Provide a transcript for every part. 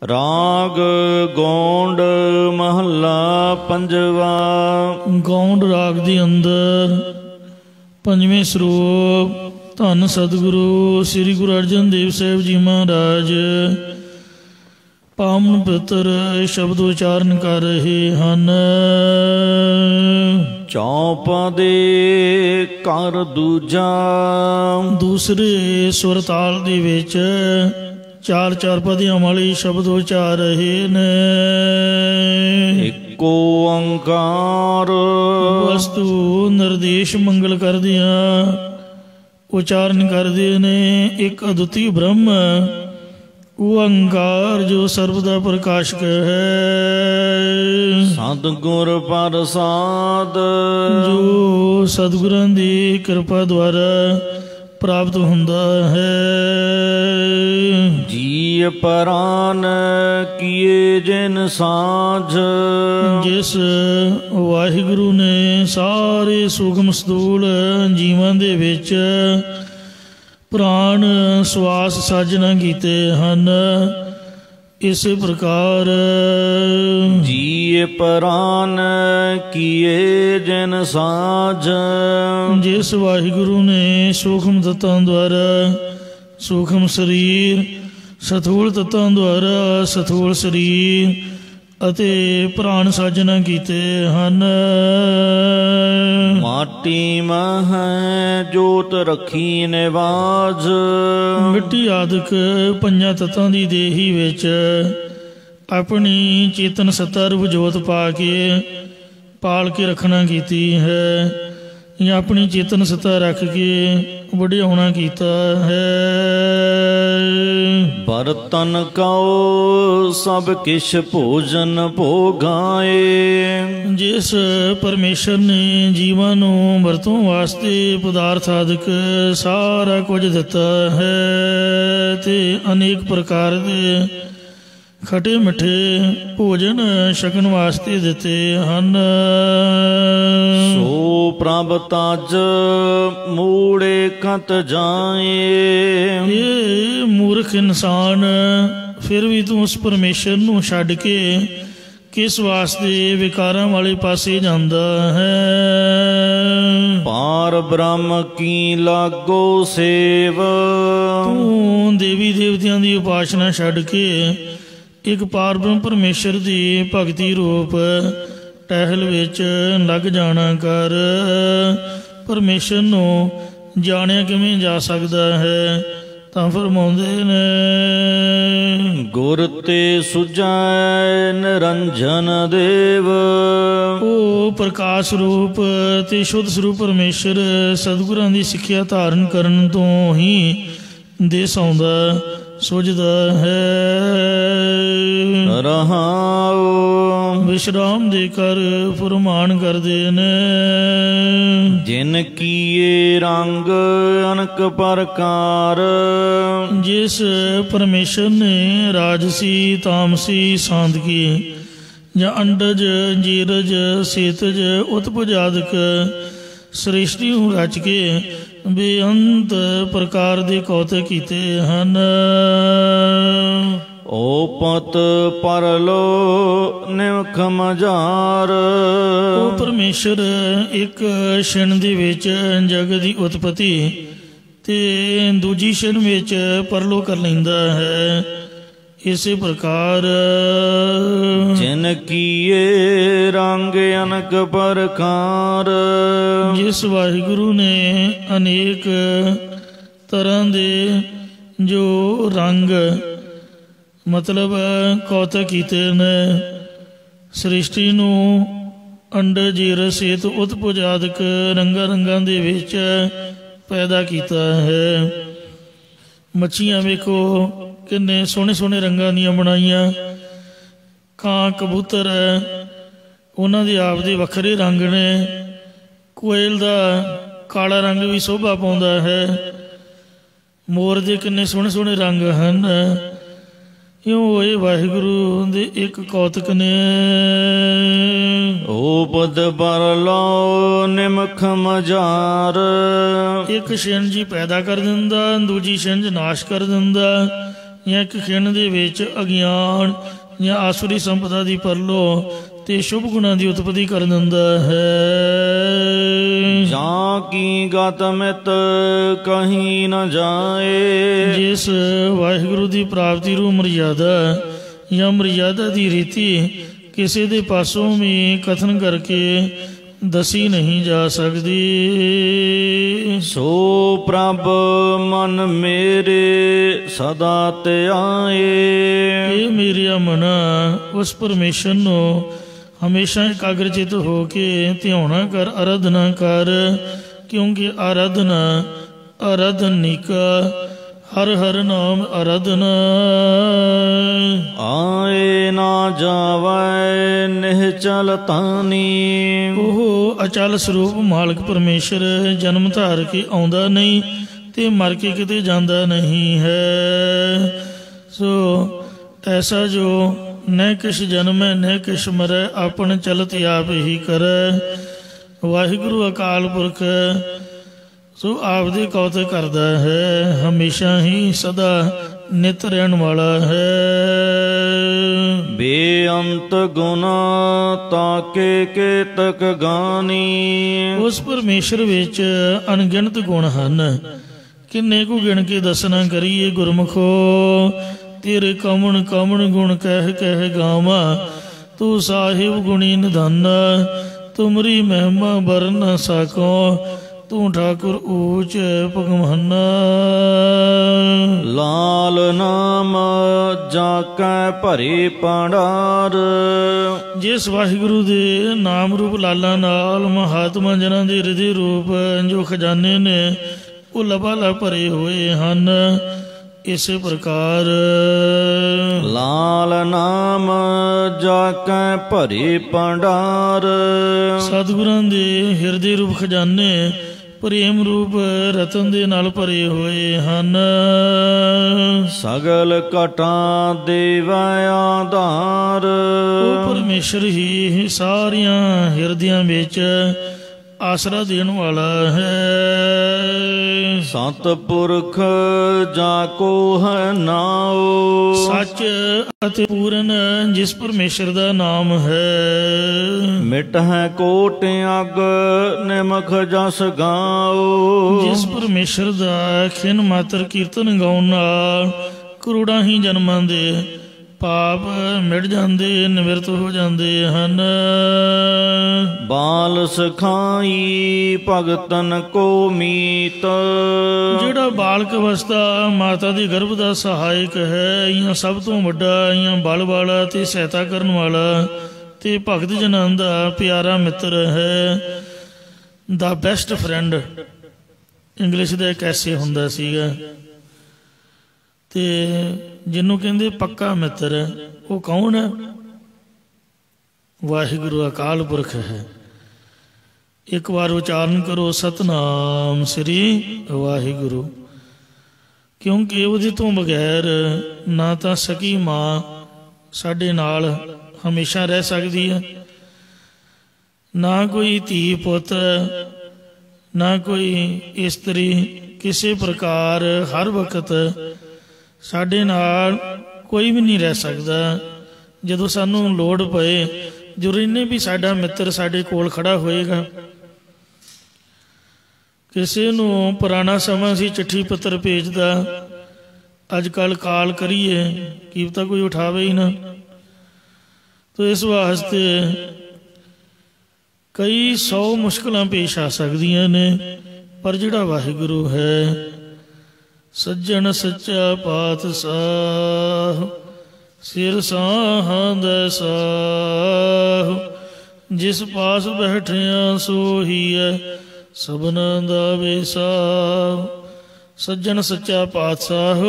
राग गौंड महला पंजवा। गौंड राग दे अंदर पंजवें ਸਰੂਪ धन सतगुरु श्री गुरु अर्जन देव साहिब जी महाराज पावन पवित्र शब्द उचारण कर रहे हैं। चौपा दे कर दूजा। दूसरे सुर ताल दे विच चार चार पदियां वाले शब्द उचार रहे ने। एको ओंकार वस्तु निर्देश मंगल कर दिया उचारण करते ने। एक अद्वितीय ब्रह्म ओंकार जो सर्वदा प्रकाशक है। सतगुर प्रसाद जो सतगुरां दी कृपा द्वारा प्राप्त हुंदा है। जी प्राण किए जिन साझ। जिस वाहिगुरु ने सारे सूखम स्थूल जीवां दे विच प्राण श्वास साजना कीते हन। इस प्रकार जी प्राण किए जिन साझ। जिस वाहिगुरु ने सूक्ष्म तत्तां द्वारा सूक्ष्म शरीर स्थूल तत्तां द्वारा स्थूल शरीर ਅਤੇ ਪ੍ਰਾਣ ਸਾਜਨਾ ਕੀਤੇ ਹਨ। ਮਾਟੀ ਮਹ ਜੋਤ ਰੱਖੀ ਨਿਵਾਜ। ਮਿੱਟੀ ਆਦਿਕ ਪੰਜਾਂ ਤੱਤਾਂ ਦੀ ਦੇਹੀ ਵਿੱਚ ਆਪਣੀ ਚੇਤਨ ਸੱਤਾ ਰੂਪ ਜੋਤ ਪਾ ਕੇ ਪਾਲ ਕੇ ਰੱਖਣਾ ਕੀਤੀ ਹੈ ਜਾਂ ਆਪਣੀ ਚੇਤਨ ਸੱਤਾ ਰੱਖ ਕੇ ਵਡਿਆਉਣਾ ਕੀਤਾ ਹੈ। ਬਰਤਨ ਕਉ ਸਭ ਕਿਛ ਭੋਜਨ ਭੋਗਾਏ। ਜਿਸ ਪਰਮੇਸ਼ਰ ਨੇ ਜੀਵਾਂ ਨੂੰ ਵਰਤੋਂ ਵਾਸਤੇ ਪਦਾਰਥ ਆਦਿਕ ਸਾਰਾ ਕੁਝ ਦਿੱਤਾ ਹੈ ਤੇ ਅਨੇਕ ਪ੍ਰਕਾਰ ਦੇ ਖਟੇ ਮਿੱਠੇ ਭੋਜਨ ਛਕਣ ਵਾਸਤੇ ਦਿੱਤੇ ਹਨ। ਸੋ ਪ੍ਰਭ ਤਜ ਮੂੜੇ ਕਤ ਜਾਏ। ਇਹ ਮੂਰਖ ਇਨਸਾਨ ਫਿਰ ਵੀ ਤੂੰ ਉਸ ਪਰਮੇਸ਼ਰ ਨੂੰ ਛੱਡ ਕੇ ਕਿਸ ਵਾਸਤੇ ਵਿਕਾਰਾਂ ਵਾਲੇ ਪਾਸੇ ਜਾਂਦਾ ਹੈ। ਪਾਰ ਬ੍ਰਹਮ ਕੀ ਲਾਗੋ ਸੇਵ। ਤੂੰ ਦੇਵੀ ਦੇਵਤਿਆਂ ਦੀ ਉਪਾਸਨਾ ਛੱਡ ਕੇ ਇੱਕ ਪਾਰ ਬ੍ਰਹਮ ਪਰਮੇਸ਼ਰ ਦੀ ਭਗਤੀ ਰੂਪ ਟਹਿਲ ਵਿੱਚ ਲੱਗ ਜਾਣਾ ਕਰ। ਪਰਮੇਸ਼ਰ ਨੂੰ ਜਾਣਿਆ ਕਿਵੇਂ ਜਾ ਸਕਦਾ ਹੈ ਤਾਂ ਫਰਮਾਉਂਦੇ ਨੇ। ਗੁਰ ਤੇ ਸੁਝੈ ਨਿਰੰਜਨ ਦੇਵ। ਉਹ ਪ੍ਰਕਾਸ਼ ਰੂਪ ਤੇ ਸ਼ੁੱਧ ਸਰੂਪ ਪਰਮੇਸ਼ਰ ਸਤਿਗੁਰਾਂ ਦੀ ਸਿੱਖਿਆ ਧਾਰਨ ਕਰਨ ਤੋਂ ਹੀ ਦੇਸ ਆਉਂਦਾ ਸੁਝਦਾ ਹੈ। ਰਹਾਉ ਵਿਸ਼ਰਾਮ ਦੇ ਕਰ ਫਰਮਾਨ ਕਰਦੇ ਨੇ। ਜਿਨ ਕੀਏ ਰੰਗ ਅਨਕ ਪ੍ਰਕਾਰ। ਜਿਸ ਪਰਮੇਸ਼ਰ ਨੇ ਰਾਜਸੀ ਤਾਮਸੀ ਸਾਂਦਗੀ ਜਾਂ ਅੰਡਜ ਜੀਰਜ ਸੇਤਜ ਉਤਪਜ ਆਦਿਕ ਸ੍ਰਿਸ਼ਟੀ ਨੂੰ ਰਚ ਕੇ ਬੇਅੰਤ ਪ੍ਰਕਾਰ ਦੇ ਕੌਤਕ ਕੀਤੇ ਹਨ। ਓਪਤ ਪਰਲੋ ਨਿਮਖ ਮਝਾਰ। ਉਹ ਪਰਮੇਸ਼ਰ ਇੱਕ ਛਿਣ ਦੇ ਵਿੱਚ ਜਗਤ ਦੀ ਉਤਪਤੀ ਤੇ ਦੂਜੀ ਛਿਣ ਵਿੱਚ ਪਰਲੋ ਕਰ ਲੈਂਦਾ ਹੈ। ਇਸੇ ਪ੍ਰਕਾਰ ਜਿਨ ਕੀਏ ਰੰਗ ਅਨਕ ਪ੍ਰਕਾਰ। ਜਿਸ ਵਾਹਿਗੁਰੂ ਨੇ ਅਨੇਕ ਤਰ੍ਹਾਂ ਦੇ ਜੋ ਰੰਗ ਮਤਲਬ ਕੌਤਕ ਕੀਤੇ ਨੇ। ਸ੍ਰਿਸ਼ਟੀ ਨੂੰ ਅੰਡ ਜੀਰ ਸੇਤ ਉਤਪਜ ਆਦਿਕ ਰੰਗਾਂ ਰੰਗਾਂ ਦੇ ਵਿੱਚ ਪੈਦਾ ਕੀਤਾ ਹੈ। ਮੱਛੀਆਂ ਵੇਖੋ ਕਿੰਨੇ ਸੋਹਣੇ ਸੋਹਣੇ ਰੰਗਾਂ ਦੀਆਂ ਬਣਾਈਆਂ। ਕਾਂ ਕਬੂਤਰ ਉਹਨਾਂ ਦੇ ਆਪ ਦੇ ਵੱਖਰੇ ਰੰਗ ਨੇ। ਕੋਇਲ ਦਾ ਕਾਲਾ ਰੰਗ ਵੀ ਸ਼ੋਭਾ ਪਾਉਂਦਾ ਹੈ। ਮੋਰ ਦੇ ਕਿੰਨੇ ਸੋਹਣੇ ਸੋਹਣੇ ਰੰਗ ਹਨ। ਇਉਂ ਇਹ ਵਾਹਿਗੁਰੂ ਦੇ ਇੱਕ ਕੌਤਕ ਨੇ। ਓਪਦ ਪਰਲੋ ਨਿਮਖ ਮਝਾਰ। ਇੱਕ ਛਿੰਝ ਪੈਦਾ ਕਰ ਦਿੰਦਾ, ਦੂਜੀ ਛਿੰਝ ਨਾਸ਼ ਕਰ ਦਿੰਦਾ। ਜਾਂ ਇੱਕ ਖਿਣ ਦੇ ਵਿੱਚ ਅਗਿਆਨ ਜਾਂ ਆਸੁਰੀ ਸੰਪਦਾ ਦੀ ਪਰਲੋ ਤੇ ਸ਼ੁਭ ਗੁਣਾਂ ਦੀ ਉਤਪਤੀ ਕਰ ਦਿੰਦਾ ਹੈ। ਜਾਂ ਕੀ ਗਤ ਮਿਤ ਕਹੀਂ ਨ ਜਾਏ। ਜਿਸ ਵਾਹਿਗੁਰੂ ਦੀ ਪ੍ਰਾਪਤੀ ਰੂ ਮਰਿਆਦਾ ਜਾਂ ਮਰਿਆਦਾ ਦੀ ਰੀਤੀ ਕਿਸੇ ਦੇ ਪਾਸੋਂ ਵੀ ਕਥਨ ਕਰਕੇ ਦਸੀ ਨਹੀਂ ਜਾ ਸਕਦੀ। ਸੋ ਪ੍ਰਭ ਮਨ ਮੇਰੇ ਸਦਾ ਧਿਆਏ। ਇਹ ਮੇਰਿਆ ਮਨਾ ਉਸ ਪਰਮੇਸ਼ਰ ਨੂੰ ਹਮੇਸ਼ਾ ਇਕਾਗਰ ਚਿਤ ਹੋ ਕੇ ਧਿਆਉਣਾ ਕਰ, ਆਰਾਧਨਾ ਕਰ, ਕਿਉਂਕਿ ਆਰਾਧਨਾ ਆਰਾਧਨਿਕਾ ਹਰ ਹਰ ਨਾਮ ਆਰਾਧਨਾ। ਆਏ ਨਾ ਜਾਵੈ ਨਿਹਚਲ ਤਾਨੀ। ਉਹ ਅਚਲ ਸਰੂਪ ਮਾਲਕ ਪਰਮੇਸ਼ਰ ਜਨਮ ਧਾਰ ਕੇ ਆਉਂਦਾ ਨਹੀਂ ਤੇ ਮਰ ਕੇ ਕਿਤੇ ਜਾਂਦਾ ਨਹੀਂ ਹੈ। ਸੋ ਐਸਾ ਜੋ ਨ ਕਿਛ ਜਨਮੈ ਨ ਕਿਛ ਮਰੈ, ਆਪਨ ਚਲਤ ਆਪ ਹੀ ਕਰੈ। ਵਾਹਿਗੁਰੂ ਅਕਾਲ ਪੁਰਖ ਸੋ ਆਪਦੇ ਕੌਤਕ ਕਰਦਾ ਹੈ, ਹਮੇਸ਼ਾ ਹੀ ਸਦਾ ਨਿਤ ਰਹਿਣ ਵਾਲਾ ਹੈ। ਬੇਅੰਤ ਗੁਨਾ ਤਾਕੇ ਕੇਤਕ ਗਾਨੀ। ਉਸ ਪਰਮੇਸ਼ਰ ਵਿੱਚ ਅਣਗਿਣਤ ਗੁਣ ਹਨ, ਕਿੰਨੇ ਕੁ ਗਿਣ ਕੇ ਦੱਸਣਾ ਕਰੀਏ ਗੁਰਮੁਖੋ। ਤੇਰੇ ਕਮਣ ਕਮਣ ਗੁਣ ਕਹਿ ਕਹਿ ਗਾਵਾਂ, ਤੂੰ ਸਾਹਿਬ ਗੁਣੀ ਨਿਧਾਨ। ਤੁਮਰੀ ਮਹਿਮਾ ਵਰਨ ਨ ਸਕੋ, ਤੂੰ ਠਾਕੁਰ ਊਚ ਭਗਵਾਨ। ਲਾਲ ਨਾਮ ਜਾ ਕੈ ਭਰੇ ਭੰਡਾਰ। ਜਿਸ ਵਾਹਿਗੁਰੂ ਦੇ ਨਾਮ ਰੂਪ ਲਾਲਾਂ ਨਾਲ ਮਹਾਤਮਾ ਜਨਾਂ ਦੇ ਹਿਰਦੇ ਰੂਪ ਜੋ ਖਜ਼ਾਨੇ ਨੇ ਉਹ ਲਬਾਲਬ ਭਰੇ ਹੋਏ ਹਨ। ਇਸੇ ਪ੍ਰਕਾਰ ਲਾਲ ਨਾਮ ਜਾ ਕੈ ਭਰੇ ਭੰਡਾਰ। ਸਤਿਗੁਰਾਂ ਦੇ ਹਿਰਦੇ ਰੂਪ ਖਜ਼ਾਨੇ ਪ੍ਰੇਮ ਰੂਪ ਰਤਨ ਦੇ ਨਾਲ ਭਰੇ ਹੋਏ ਹਨ। ਸਗਲ ਘਟਾਂ ਦੇਵੈ ਆਧਾਰ। ਉਹ ਪਰਮੇਸ਼ਰ ਹੀ ਸਾਰੀਆਂ ਹਿਰਦਿਆਂ ਵਿੱਚ ਆਸਰਾ ਦੇਣ ਵਾਲਾ ਹੈ। ਸਤਿਪੁਰਖ ਜਾ ਕੋ ਹੈ ਨਾਉ। ਸੱਚ ਅਤੇ ਪੂਰਨ ਜਿਸ ਪਰਮੇਸ਼ਰ ਦਾ ਨਾਮ ਹੈ। ਮਿਟ ਹੈ ਕੋਟ ਅਗ ਨਿਮਖ ਜਸ ਗਾਉ। ਜਿਸ ਪਰਮੇਸ਼ਰ ਦਾ ਖਿਨ ਮਾਤਰ ਕੀਰਤਨ ਗਾਉਣ ਨਾਲ ਕਰੋੜਾਂ ਹੀ ਜਨਮਾਂ ਦੇ ਪਾਪ ਮਿਟ ਜਾਂਦੇ, ਨਿਵਰਤ ਹੋ ਜਾਂਦੇ ਹਨ। ਬਾਲ ਸਖਾਈ ਭਗਤਨ ਕੋ ਮੀਤ। ਜਿਹੜਾ ਬਾਲਕ ਅਵਸਥਾ ਮਾਤਾ ਦੇ ਗਰਭ ਦਾ ਸਹਾਇਕ ਹੈ, ਜਾਂ ਸਭ ਤੋਂ ਵੱਡਾ, ਜਾਂ ਬਲ ਵਾਲਾ ਤੇ ਸਹਾਇਤਾ ਕਰਨ ਵਾਲਾ ਤੇ ਭਗਤ ਜਨਾਂ ਦਾ ਪਿਆਰਾ ਮਿੱਤਰ ਹੈ। ਦਾ ਬੈਸਟ ਫਰੈਂਡ ਇੰਗਲਿਸ਼ ਦਾ ਇੱਕ ਐਸੇ ਹੁੰਦਾ ਸੀਗਾ। ਤੇ ਜਿਹਨੂੰ ਕਹਿੰਦੇ ਪੱਕਾ ਮਿੱਤਰ, ਉਹ ਕੌਣ ਹੈ? ਵਾਹਿਗੁਰੂ ਅਕਾਲ ਪੁਰਖ ਹੈ। ਇੱਕ ਵਾਰ ਉਚਾਰਨ ਕਰੋ ਸਤਨਾਮ ਸ੍ਰੀ ਵਾਹਿਗੁਰੂ, ਕਿਉਂਕਿ ਉਹਦੇ ਤੋਂ ਬਗੈਰ ਨਾ ਤਾਂ ਸਕੀ ਮਾਂ ਸਾਡੇ ਨਾਲ ਹਮੇਸ਼ਾ ਰਹਿ ਸਕਦੀ ਹੈ, ਨਾ ਕੋਈ ਧੀ ਪੁੱਤ, ਨਾ ਕੋਈ ਇਸਤਰੀ ਕਿਸੇ ਪ੍ਰਕਾਰ ਹਰ ਵਕਤ ਸਾਡੇ ਨਾਲ ਕੋਈ ਵੀ ਨਹੀਂ ਰਹਿ ਸਕਦਾ। ਜਦੋਂ ਸਾਨੂੰ ਲੋੜ ਪਏ, ਜ਼ਰੂਰੀ ਨਹੀਂ ਵੀ ਸਾਡਾ ਮਿੱਤਰ ਸਾਡੇ ਕੋਲ ਖੜਾ ਹੋਏਗਾ। ਕਿਸੇ ਨੂੰ ਪੁਰਾਣਾ ਸਮਾਂ ਸੀ ਚਿੱਠੀ ਪੱਤਰ ਭੇਜਦਾ, ਅੱਜ ਕੱਲ੍ਹ ਕਾਲ ਕਰੀਏ ਕੀ ਪਤਾ ਕੋਈ ਉਠਾਵੇ ਹੀ ਨਾ। ਤੋ ਇਸ ਵਾਸਤੇ ਕਈ 100 ਮੁਸ਼ਕਲਾਂ ਪੇਸ਼ ਆ ਸਕਦੀਆਂ ਨੇ, ਪਰ ਜਿਹੜਾ ਵਾਹਿਗੁਰੂ ਹੈ ਸੱਜਣ ਸੱਚਾ ਪਾਤਸ਼ਾਹ ਸਿਰ ਸਾਹਾਂ ਸਾਹ, ਜਿਸ ਪਾਸ ਬੈਠਿਆ ਸੋਹੀ ਹੈ ਸਭਨਾਂ ਦਾ ਵੇਸਾਹ। ਸੱਜਣ ਸੱਚਾ ਪਾਤਸ਼ਾਹ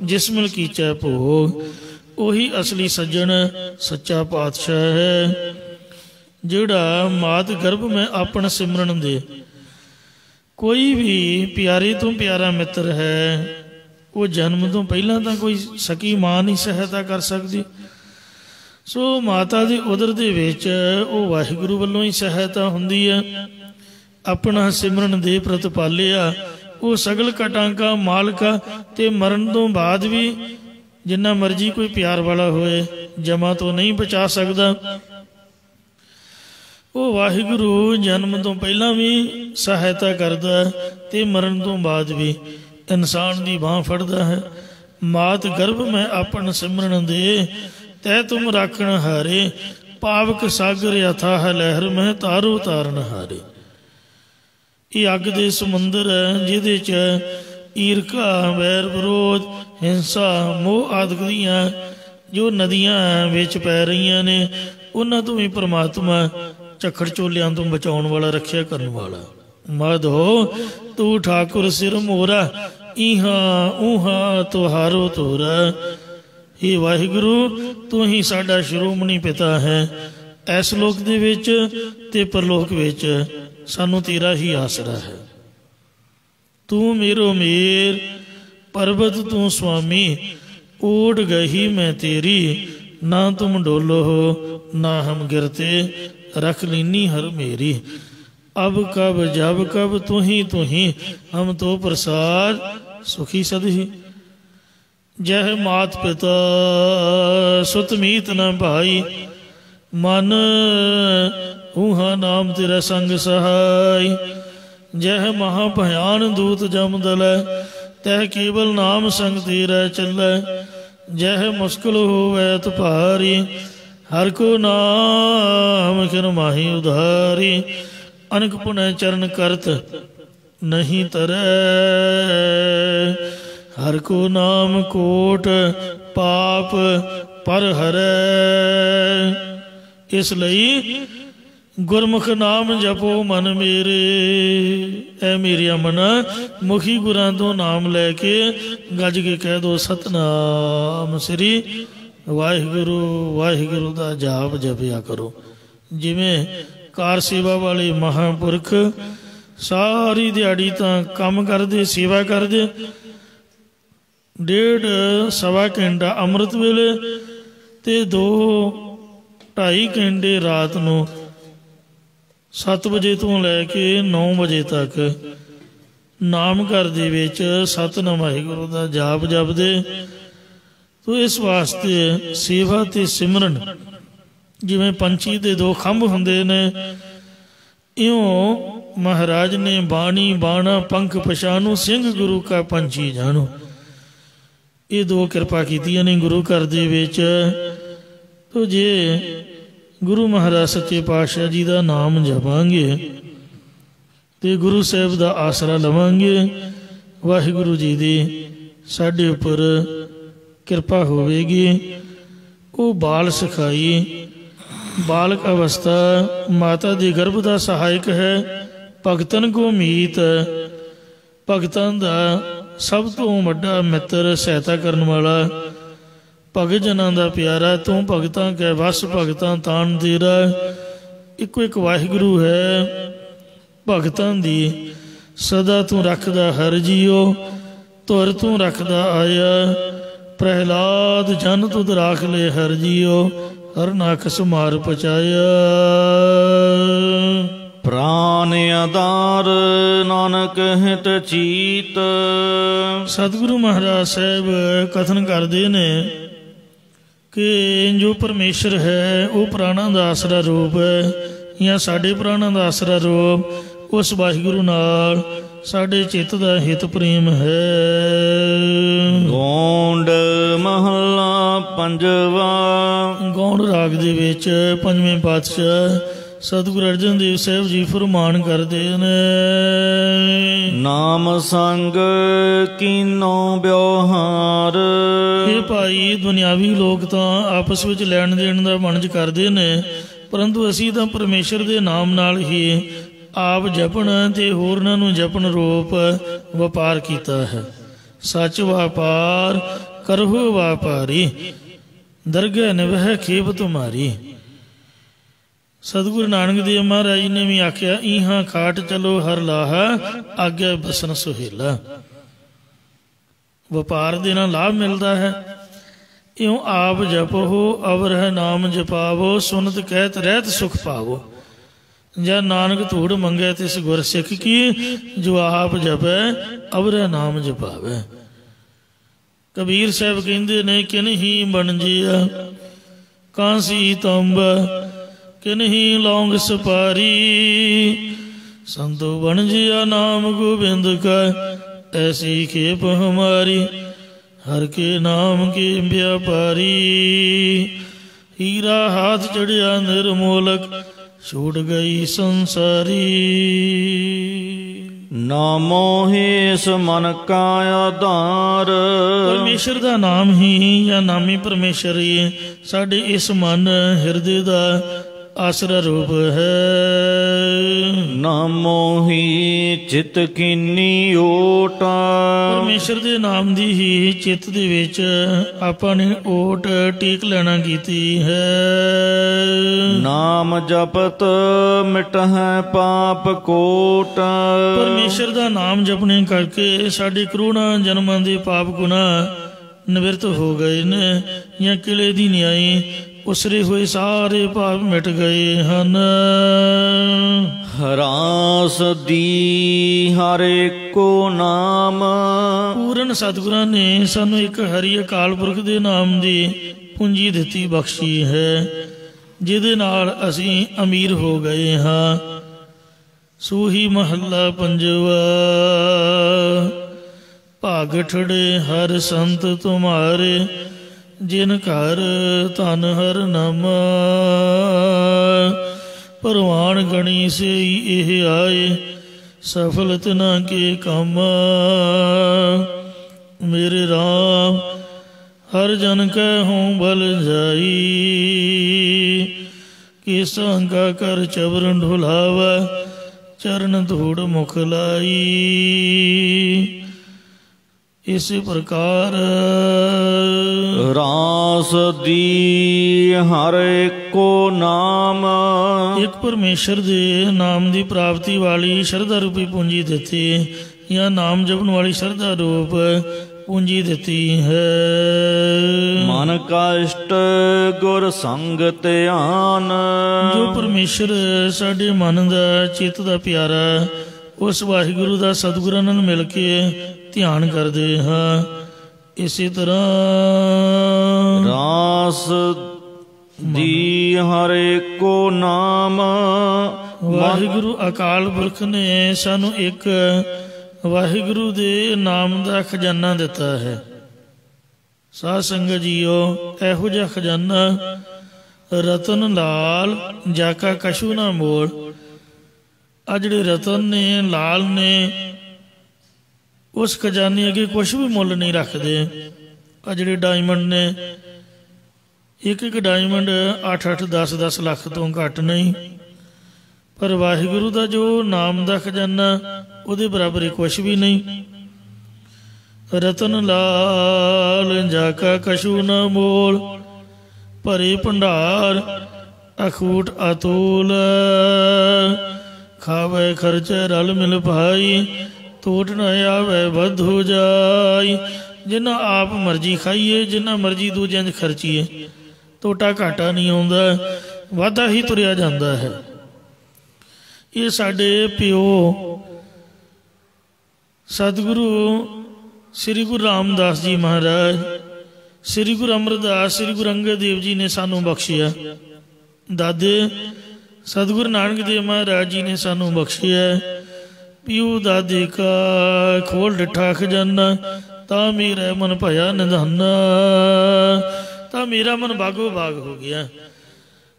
ਜਿਸ ਮਿਲ ਕੀਚੈ ਭੋਗ, ਉਹੀ ਅਸਲੀ ਸੱਜਣ ਸੱਚਾ ਪਾਤਸ਼ਾਹ ਹੈ। ਜਿਹੜਾ ਮਾਤ ਗਰਭ ਮੈਂ ਆਪਣ ਸਿਮਰਨ ਦੇ। ਕੋਈ ਵੀ ਪਿਆਰੇ ਤੋਂ ਪਿਆਰਾ ਮਿੱਤਰ ਹੈ, ਉਹ ਜਨਮ ਤੋਂ ਪਹਿਲਾਂ ਤਾਂ ਕੋਈ ਸਕੀ ਮਾਂ ਨਹੀਂ ਸਹਾਇਤਾ ਕਰ ਸਕਦੀ। ਸੋ ਮਾਤਾ ਦੇ ਉਦਰ ਦੇ ਵਿੱਚ ਉਹ ਵਾਹਿਗੁਰੂ ਵੱਲੋਂ ਹੀ ਸਹਾਇਤਾ ਹੁੰਦੀ ਹੈ। ਆਪਣਾ ਸਿਮਰਨ ਦੇ ਪ੍ਰਤਪਾਲਿਆ ਉਹ ਸਗਲ ਕਟਾਂ ਕਾ ਮਾਲਕਾ, ਤੇ ਮਰਨ ਤੋਂ ਬਾਅਦ ਵੀ ਜਿੰਨਾ ਮਰਜੀ ਕੋਈ ਪਿਆਰ ਵਾਲਾ ਹੋਏ, ਜਮਾ ਤੋਂ ਨਹੀਂ ਬਚਾ ਸਕਦਾ। ਉਹ ਵਾਹਿਗੁਰੂ ਜਨਮ ਤੋਂ ਪਹਿਲਾਂ ਵੀ ਸਹਾਇਤਾ ਕਰਦਾ ਤੇ ਮਰਨ ਤੋਂ ਬਾਅਦ ਵੀ ਇਨਸਾਨ ਦੀ ਬਾਂਹ ਫੜਦਾ ਹੈ। ਮਾਤ ਗਰਭ ਮੈਂ ਆਪਨ ਸਿਮਰਨ ਦੇ, ਤੈ ਤੁਮ ਰਾਖਣ ਹਾਰੇ, ਪਾਵਕ ਸਾਗਰ ਅਥਾਹ ਲਹਿਰ ਮੈਂ ਤਾਰੋ ਤਾਰਨ ਹਾਰੇ। ਇਹ ਅੱਗ ਦੇ ਸਮੁੰਦਰ ਹੈ ਜਿਹਦੇ 'ਚ ਈਰਖਾ, ਵੈਰ, ਵਿਰੋਧ, ਹਿੰਸਾ, ਮੋਹ ਆਦਿ ਦੀਆਂ ਜੋ ਨਦੀਆਂ ਵਿੱਚ ਪੈ ਰਹੀਆਂ ਨੇ, ਉਹਨਾਂ ਤੋਂ ਵੀ ਪਰਮਾਤਮਾ ਝੱਖੜ ਝੋਲਿਆਂ ਤੋਂ ਬਚਾਉਣ ਵਾਲਾ, ਰੱਖਿਆ ਕਰਨ ਵਾਲਾ। ਮਾਧੋ ਤੂੰ ਠਾਕੁਰ ਸਿਰ ਮੋਰਾ, ਇਹਾਂ ਊਹਾਂ ਤੁਹਾਰੋ ਤੋਰਾ। ਇਹ ਵਾਹਿਗੁਰੂ ਤੂੰ ਹੀ ਸਾਡਾ ਸ਼੍ਰੋਮਣੀ ਪਿਤਾ ਹੈ। ਇਸ ਲੋਕ ਦੇ ਵਿੱਚ ਤੇ ਪਰਲੋਕ ਵਿੱਚ ਸਾਨੂੰ ਤੇਰਾ ਹੀ ਆਸਰਾ ਹੈ। ਤੂੰ ਮੇਰੋ ਮੇਰ, ਪਰਬਤ ਤੂੰ ਸੁਆਮੀ, ਓਟ ਗਹੀ ਮੈਂ ਤੇਰੀ, ਨਾ ਤੁਮ ਡੋਲੋ ਹੋ ਨਾ ਹਮ ਗਿਰਤੇ, रख लीनी हर मेरी। अब कब जब कब तू ही हम तो प्रसाद सुखी सदही। जह मात पिता सुत मीत न भाई, मन ऊहा नाम तेरा संग सहाय। जह महाभयान दूत जम दल, तह केवल नाम संग तेरा चल। जह मुश्किल होवै तुपारी, हर को नाम किन माही उधारी। अनक पुनः चरण करत नहीं तरੈ, हर को नाम कोट पाप पर हरै। इस लई गुरमुख नाम जपो मन मेरे। ऐ मेरिया मना मुखी गुरां तो नाम लैके गज के कह दो सतनाम श्री ਵਾਹਿਗੁਰੂ। ਵਾਹਿਗੁਰੂ ਦਾ ਜਾਪ ਜਪਿਆ ਕਰੋ। ਜਿਵੇਂ ਕਾਰ ਸੇਵਾ ਵਾਲੇ ਮਹਾਂਪੁਰਖ ਸਾਰੀ ਦਿਹਾੜੀ ਤਾਂ ਕੰਮ ਕਰਦੇ, ਸੇਵਾ ਕਰਦੇ, 1.5 ਸਵਾ ਘੰਟਾ ਅੰਮ੍ਰਿਤ ਵੇਲੇ ਤੇ 2-2.5 ਘੰਟੇ ਰਾਤ ਨੂੰ 7 ਵਜੇ ਤੋਂ ਲੈ ਕੇ 9 ਵਜੇ ਤੱਕ ਨਾਮ ਘਰ ਦੇ ਵਿੱਚ ਸਤਿਨਾਮ ਵਾਹਿਗੁਰੂ ਦਾ ਜਾਪ ਜਪਦੇ। ਤੋ ਇਸ ਵਾਸਤੇ ਸੇਵਾ ਤੇ ਸਿਮਰਨ, ਜਿਵੇਂ ਪੰਛੀ ਦੇ 2 ਖੰਭ ਹੁੰਦੇ ਨੇ, ਇਉਂ ਮਹਾਰਾਜ ਨੇ ਬਾਣੀ ਬਾਣਾ ਪੰਖ ਪਛਾਣੂ, ਸਿੰਘ ਗੁਰੂ ਕਾ ਪੰਛੀ ਜਾਣੂ। ਇਹ 2 ਕਿਰਪਾ ਕੀਤੀਆਂ ਨੇ ਗੁਰੂ ਘਰ ਦੇ ਵਿੱਚ। ਤੋ ਜੇ ਗੁਰੂ ਮਹਾਰਾਜ ਸੱਚੇ ਪਾਤਸ਼ਾਹ ਜੀ ਦਾ ਨਾਮ ਜਪਾਂਗੇ ਤੇ ਗੁਰੂ ਸਾਹਿਬ ਦਾ ਆਸਰਾ ਲਵਾਂਗੇ, ਵਾਹਿਗੁਰੂ ਜੀ ਦੀ ਸਾਡੇ ਉੱਪਰ ਕਿਰਪਾ ਹੋਵੇਗੀ। ਉਹ ਬਾਲ ਸਿਖਾਈ, ਬਾਲਕ ਅਵਸਥਾ ਮਾਤਾ ਦੇ ਗਰਭ ਦਾ ਸਹਾਇਕ ਹੈ। ਭਗਤਨ ਕੋ ਮੀਤ, ਭਗਤਾਂ ਦਾ ਸਭ ਤੋਂ ਵੱਡਾ ਮਿੱਤਰ, ਸਹਾਇਤਾ ਕਰਨ ਵਾਲਾ, ਭਗਤ ਜਨਾਂ ਦਾ ਪਿਆਰਾ। ਤੂੰ ਭਗਤਾਂ ਕੈ ਵਸ, ਭਗਤਾਂ ਤਾਣ ਤੇਰਾ। ਇੱਕੋ ਇੱਕ ਵਾਹਿਗੁਰੂ ਹੈ, ਭਗਤਾਂ ਦੀ ਸਦਾ ਤੂੰ ਰੱਖਦਾ ਹਰ ਜੀਓ। ਧੁਰ ਤੂੰ ਰੱਖਦਾ ਆਇਆ, प्रहलाद जन तुद राख ले हर जियो। हर नाखस मार पचाया। प्राण आधार नानक हित चीत। सतगुरु महाराज साहब कथन करते ने कि जो परमेश्वर है वो प्राणा का आसरा रूप है, या साढ़े प्राणा का आसरा रूप उस वाहिगुरु नाल साढ़े चित्त का हित प्रेम है। गौंड महला पंजवा। गौंड राग दे विच पंजवें पातशाह सतगुरु अर्जन देव साहब जी फरमान करते ने, नाम संग कीनो व्यवहार। ये भाई दुनियावी लोग तो आपस में लैन देन का वणज करते ने, परंतु असी तो परमेश्वर के नाम नाल ही आप जपन ते होरनां नूं जपन रूप वपार कीता है। सच व्यापार करहो व्यापारी, दरगह निवह खेप तुम्हारी। सतगुरु नानक देव महाराज ने भी आख्या, इहां खाट चलो हर लाहा, आगे बसन सुहेला। व्यापार दे नाल लाभ मिलता है। इउं आप जपो अवर है नाम जपावो, सुनत कहत रहत सुख पावो। जै नानक धूड़ मंगे तिस गुर सिख की, जो आप जपै अवर नाम जपावे। ਕਬੀਰ ਸਾਹਿਬ ਕਹਿੰਦੇ ਨੇ ਕਿਨਹੀ ਬਣਜਿਆ ਕਾਂਸੀ ਤੰਬ ਕਿਨਹੀ ਲੌਂਗ ਸਪਾਰੀ ਸੰਤੋ ਬਣਜਿਆ ਨਾਮ ਗੋਬਿੰਦ ਕਾ ऐसी खेप हमारी हर के नाम के व्यापारी हीरा हाथ चढ़िया निर्मोलक छूट गई संसारी ਨਾ ਮੋਹਿ ਮਨ ਕਾ ਆਧਾਰ। ਪਰਮੇਸ਼ਰ ਦਾ ਨਾਮ ਹੀ ਜਾਂ ਨਾਮੀ ਪਰਮੇਸ਼ਰ ਹੀ ਸਾਡੇ ਇਸ ਮਨ ਹਿਰਦੇ ਦਾ ਆਸਰਾ ਰੂਪ ਹੈ। ਨਾ ਮੋਹੀ ਚਿਤ ਕੀਨੀ ਓਟ। ਪਰਮੇਸ਼ਰ ਦੇ ਨਾਮ ਦੀ ਹੀ ਚਿੱਤ ਦੇ ਵਿੱਚ ਆਪਾਂ ਨੇ ਓਟ ਟੇਕ ਲੈਣਾ ਕੀਤੀ ਹੈ। ਨਾਮ ਜਪਤ ਮਿਟਹਿ ਪਾਪ ਕੋਟ। ਪਰਮੇਸ਼ਰ ਦਾ ਨਾਮ ਜਪਣੇ ਕਰਕੇ ਸਾਡੇ ਕਰੋੜਾਂ ਜਨਮਾਂ ਦੇ ਪਾਪ ਗੁਨਾਹ ਨਿਵਰਤ ਹੋ ਗਏ ਨੇ ਜਾਂ ਕਿਲੇ ਦੀ ਨਿਆਈ ਉਸਰੇ ਹੋਏ ਸਾਰੇ ਪਾਪ ਮਿਟ ਗਏ ਹਨ। ਰਾਸ ਦੀ ਹਰ ਏਕੋ ਨਾਮ। ਪੂਰਨ ਸਤਿਗੁਰਾਂ ਨੇ ਸਾਨੂੰ ਇੱਕ ਹਰੀ ਅਕਾਲ ਪੁਰਖ ਦੇ ਨਾਮ ਦੀ ਪੂੰਜੀ ਦਿੱਤੀ ਬਖਸ਼ੀ ਹੈ ਜਿਹਦੇ ਨਾਲ ਅਸੀਂ ਅਮੀਰ ਹੋ ਗਏ ਹਾਂ। ਸੂਹੀ ਮਹੱਲਾ ਪੰਜਵਾ। ਭਾਗ ਠੜੇ ਹਰ ਸੰਤ ਤੁਮਾਰੇ ਜਿਨ ਘਰ ਧਨ ਹਰ ਨਾਮ। ਪ੍ਰਵਾਨ ਗਣੀ ਸਈ ਇਹ ਆਏ ਸਫਲ ਤਿਨਾ ਕੇ ਕੰਮ। ਮੇਰੇ ਰਾਮ ਹਰ ਜਨ ਕੈ ਹੂੰ ਬਲ ਜਾਈ ਕਿ ਸੰਗਾ ਕਰ ਚਵਰਨ ਢੁਲਾਵਾ ਚਰਨ ਧੂੜ ਮੁਖ ਲਾਈ। ਇਸੇ ਪ੍ਰਕਾਰ ਰਾਸ ਦੀ ਹਰ ਏਕੋ ਨਾਮ। ਇੱਕ ਪਰਮੇਸ਼ਰ ਦੇ ਨਾਮ ਦੀ ਪ੍ਰਾਪਤੀ ਵਾਲੀ ਸ਼ਰਧਾ ਰੂਪੀ ਪੂੰਜੀ ਦਿੱਤੀ ਜਾਂ ਨਾਮ ਜਪਣ ਵਾਲੀ ਸ਼ਰਧਾ ਰੂਪ ਪੂੰਜੀ ਦਿੱਤੀ ਹੈ। ਮਨ ਕਸ਼ਟ ਗੁਰ ਸੰਗ ਧਿਆਨ। ਜੋ ਪਰਮੇਸ਼ਰ ਸਾਡੇ ਮਨ ਦਾ ਚਿੱਤ ਦਾ ਪਿਆਰਾ ਉਸ ਵਾਹਿਗੁਰੂ ਦਾ ਸਤਿਗੁਰਾਂ ਨਾਲ ਮਿਲ ਕੇ ਧਿਆਨ ਕਰਦੇ ਹਾਂ। ਇਸੇ ਤਰ੍ਹਾਂ ਰਾਸ ਦੀ ਹਰ ਏਕੋ ਨਾਮ। ਵਾਹਿਗੁਰੂ ਅਕਾਲ ਪੁਰਖ ਨੇ ਸਾਨੂੰ ਇੱਕ ਵਾਹਿਗੁਰੂ ਦੇ ਨਾਮ ਦਾ ਖਜ਼ਾਨਾ ਦਿੱਤਾ ਹੈ। ਸਾਧ ਸੰਗਤ ਜੀਓ ਇਹੋ ਜਿਹਾ ਖਜ਼ਾਨਾ ਰਤਨ ਲਾਲ ਜਾਕਾ ਕਛੂ ਨਾ ਮੋਲ। ਆ ਜਿਹੜੇ ਰਤਨ ਨੇ ਲਾਲ ਨੇ ਉਸ ਖਜ਼ਾਨੇ ਅੱਗੇ ਕੁਛ ਵੀ ਮੁੱਲ ਨਹੀਂ ਰੱਖਦੇ। ਆ ਜਿਹੜੇ ਡਾਇਮੰਡ ਨੇ ਇੱਕ ਇੱਕ ਡਾਇਮੰਡ 8-8 10-10 ਲੱਖ ਤੋਂ ਘੱਟ ਨਹੀਂ। ਪਰ ਵਾਹਿਗੁਰੂ ਦਾ ਜੋ ਨਾਮ ਦਾ ਖਜ਼ਾਨਾ ਉਹਦੇ ਬਰਾਬਰ ਕੁਛ ਵੀ ਨਹੀਂ। ਰਤਨ ਲਾਲ ਜਾਕਾ ਕਛੂ ਨਾ ਮੋਲ ਭਰੇ ਭੰਡਾਰ ਅਖੂਟ ਅਤੁਲ। ਖਾਵੇ ਖਰਚੇ ਰਲ ਮਿਲ ਭਾਈ ਟੋਟ ਨਾ ਆਵੇ ਵਧੂ ਜਾਈ। ਜਿੰਨਾ ਆਪ ਮਰਜ਼ੀ ਖਾਈਏ ਜਿੰਨਾ ਮਰਜ਼ੀ ਦੂਜਿਆਂ 'ਚ ਖਰਚੀਏ ਟੋਟਾ ਘਾਟਾ ਨਹੀਂ ਆਉਂਦਾ ਵਾਧਾ ਹੀ ਤੁਰਿਆ ਜਾਂਦਾ ਹੈ। ਇਹ ਸਾਡੇ ਪਿਓ ਸਤਿਗੁਰੂ ਸ੍ਰੀ ਗੁਰੂ ਰਾਮਦਾਸ ਜੀ ਮਹਾਰਾਜ ਸ੍ਰੀ ਗੁਰੂ ਅਮਰਦਾਸ ਸ੍ਰੀ ਗੁਰੂ ਅੰਗਦ ਦੇਵ ਜੀ ਨੇ ਸਾਨੂੰ ਬਖਸ਼ਿਆ। ਦਾਦੇ ਸਤਿਗੁਰੂ ਨਾਨਕ ਦੇਵ ਮਹਾਰਾਜ ਜੀ ਨੇ ਸਾਨੂੰ ਬਖਸ਼ਿਆ। ਪਿਓ ਦਾਦੇ ਕਾ ਖੋਲ ਡਿਠਾ ਖਜ਼ਾਨਾ ਤਾਂ ਮੇਰਾ ਮਨ ਭਇਆ ਨਿਧਾਨਾ। ਤਾਂ ਮੇਰਾ ਮਨ ਬਾਗੋ ਬਾਗ ਹੋ ਗਿਆ।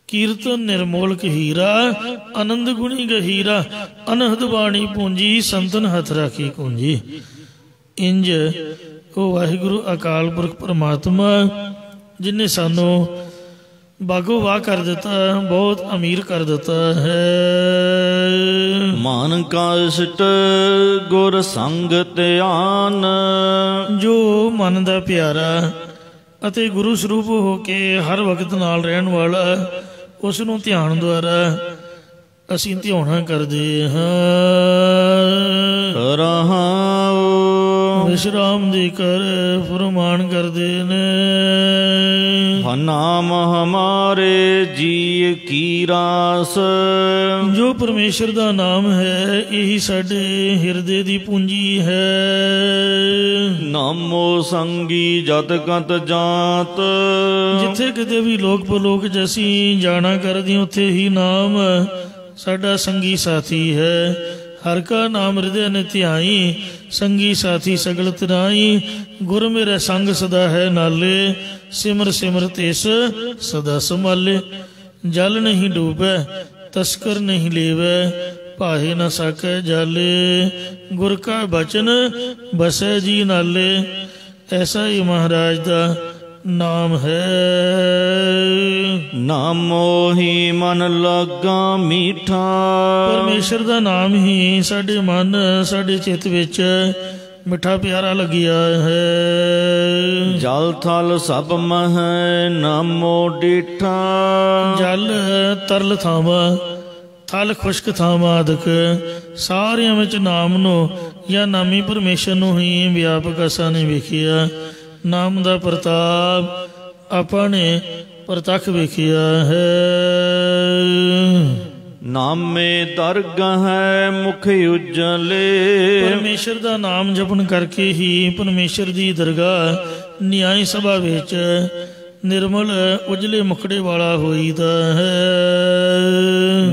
ਕੀਰਤਨ ਨਿਰਮੋਲਕ ਹੀਰਾ ਆਨੰਦ ਗੁਣੀ ਗਹੀਰਾ ਅਨਹਦ ਬਾਣੀ ਪੂੰਜੀ ਸੰਤਨ ਹੱਥ ਰਾਖੀ ਕੁੰਜੀ। ਇੰਜ ਉਹ ਵਾਹਿਗੁਰੂ ਅਕਾਲ ਪੁਰਖ ਪਰਮਾਤਮਾ ਜਿਹਨੇ ਸਾਨੂੰ ਬਾਗੋ ਬਾਗ ਕਰ ਦਿੱਤਾ ਬਹੁਤ ਅਮੀਰ ਕਰ ਦਿੱਤਾ ਹੈ। ਮਨ ਕਸ਼ਟ ਗੁਰ ਸੰਗ ਧਿਆਨ। ਜੋ ਮਨ ਦਾ ਪਿਆਰਾ ਅਤੇ ਗੁਰੂ ਸਰੂਪ ਹੋ ਕੇ ਹਰ ਵਕਤ ਨਾਲ ਰਹਿਣ ਵਾਲਾ ਉਸ ਨੂੰ ਧਿਆਨ ਦੁਆਰਾ ਅਸੀਂ ਧਿਆਉਣਾ ਕਰਦੇ ਹਾਂ। ਰਹਾਉ ਵਿਸ਼ਰਾਮ ਦੇ ਕਰ ਫਰਮਾਨ ਕਰਦੇ ਨੇ। नाम हमारे जी की रास। जो परमेश्वर ਦਾ ਨਾਮ ਹੈ ਇਹੀ ਸਾਡੇ ਹਿਰਦੇ ਦੀ ਪੂੰਜੀ ਹੈ। ਨਾਮੋ ਸੰਗੀ ਜਤ ਕਤ ਜਾਤ। ਜਿੱਥੇ ਕਿਤੇ ਵੀ ਲੋਕ ਪਰਲੋਕ 'ਚ ਅਸੀਂ ਜਾਣਾ ਕਰਦੇ ਉੱਥੇ ਹੀ ਨਾਮ ਸਾਡਾ ਸੰਗੀ ਸਾਥੀ ਹੈ। हर का नाम हृदय ने ध्याई, संगी साथी सगल तराई। गुर मेरे संग सदा है नाले, सिमर सिमर तेस सदा संभाले। जल नहीं डूबे तस्कर नहीं लेवे, पाहे न सके जाले। गुर का बचन बसे जी नाले, ऐसा ही महाराज दा नाम है। नामो ही मन लगा मीठा। परमेश्वर ਦਾ ਨਾਮ ਹੀ ਸਾਡੇ ਮਨ ਸਾਡੇ ਚਿੱਤ ਵਿੱਚ ਮਿੱਠਾ ਪਿਆਰਾ ਲੱਗਿਆ ਹੈ। ਜਲ ਥਲ ਸਭ ਮਹ ਨਾਮੋ ਡੀਠਾ। ਜਲ ਤਰਲ ਥਾਵਾਂ ਥਲ ਖੁਸ਼ਕ ਥਾਵਾਂ ਆਦਿਕ ਸਾਰਿਆਂ ਵਿੱਚ ਨਾਮ ਨੂੰ ਜਾਂ ਨਾਮੀ ਪਰਮੇਸ਼ਰ ਨੂੰ ਹੀ ਵਿਆਪਕ ਅਸਾਂ ਨੇ ਵੇਖਿਆ। ਨਾਮ ਦਾ ਪ੍ਰਤਾਪ ਆਪਾਂ ਨੇ ਪ੍ਰਤੱਖ ਵੇਖਿਆ ਹੈ। ਨਾਮੇ ਦਰਗਹ ਹੈ ਮੁਖ ਉਜਲੇ। ਪਰਮੇਸ਼ਰ ਦਾ ਨਾਮ ਜਪਣ ਕਰਕੇ ਹੀ ਪਰਮੇਸ਼ਰ ਦੀ ਦਰਗਾਹ ਨਿਆਈ ਸਭਾ ਵਿੱਚ ਨਿਰਮਲ ਉਜਲੇ ਮੁਖੜੇ ਵਾਲਾ ਹੋਈਦਾ ਹੈ।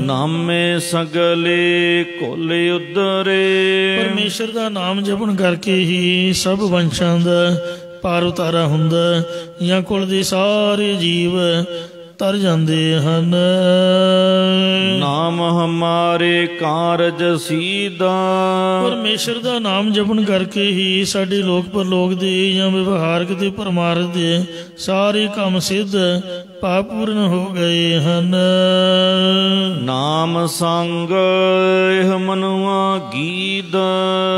ਨਾਮੇ ਸਗਲੇ ਕੋਲੇ ਉਦਰੇ। ਪਰਮੇਸ਼ਰ ਦਾ ਨਾਮ ਜਪਣ ਕਰਕੇ ਹੀ ਸਭ ਵੰਸ਼ਾਂ ਦਾ ਪਾਰ ਉਤਾਰਾ ਹੁੰਦਾ ਜਾਂ ਕੁਲ ਦੇ ਸਾਰੇ ਜੀਵ ਤਰ ਜਾਂਦੇ ਹਨ। ਨਾਮ ਹਮਾਰੇ ਕਾਰਜ ਸੀਦਾ। ਪਰਮੇਸ਼ਰ ਦਾ ਨਾਮ ਜਪਣ ਕਰਕੇ ਹੀ ਸਾਡੇ ਲੋਕ ਪਰਲੋਕ ਦੇ ਜਾਂ ਵਿਵਹਾਰਕ ਤੇ ਪਰਮਾਰਥ ਦੇ ਸਾਰੇ ਕੰਮ ਸਿੱਧ ਭਾਵਪੂਰਨ ਹੋ ਗਏ ਹਨ। ਨਾਮ ਸੰਗ ਇਹ ਮਨੁਆ ਗੀਤ।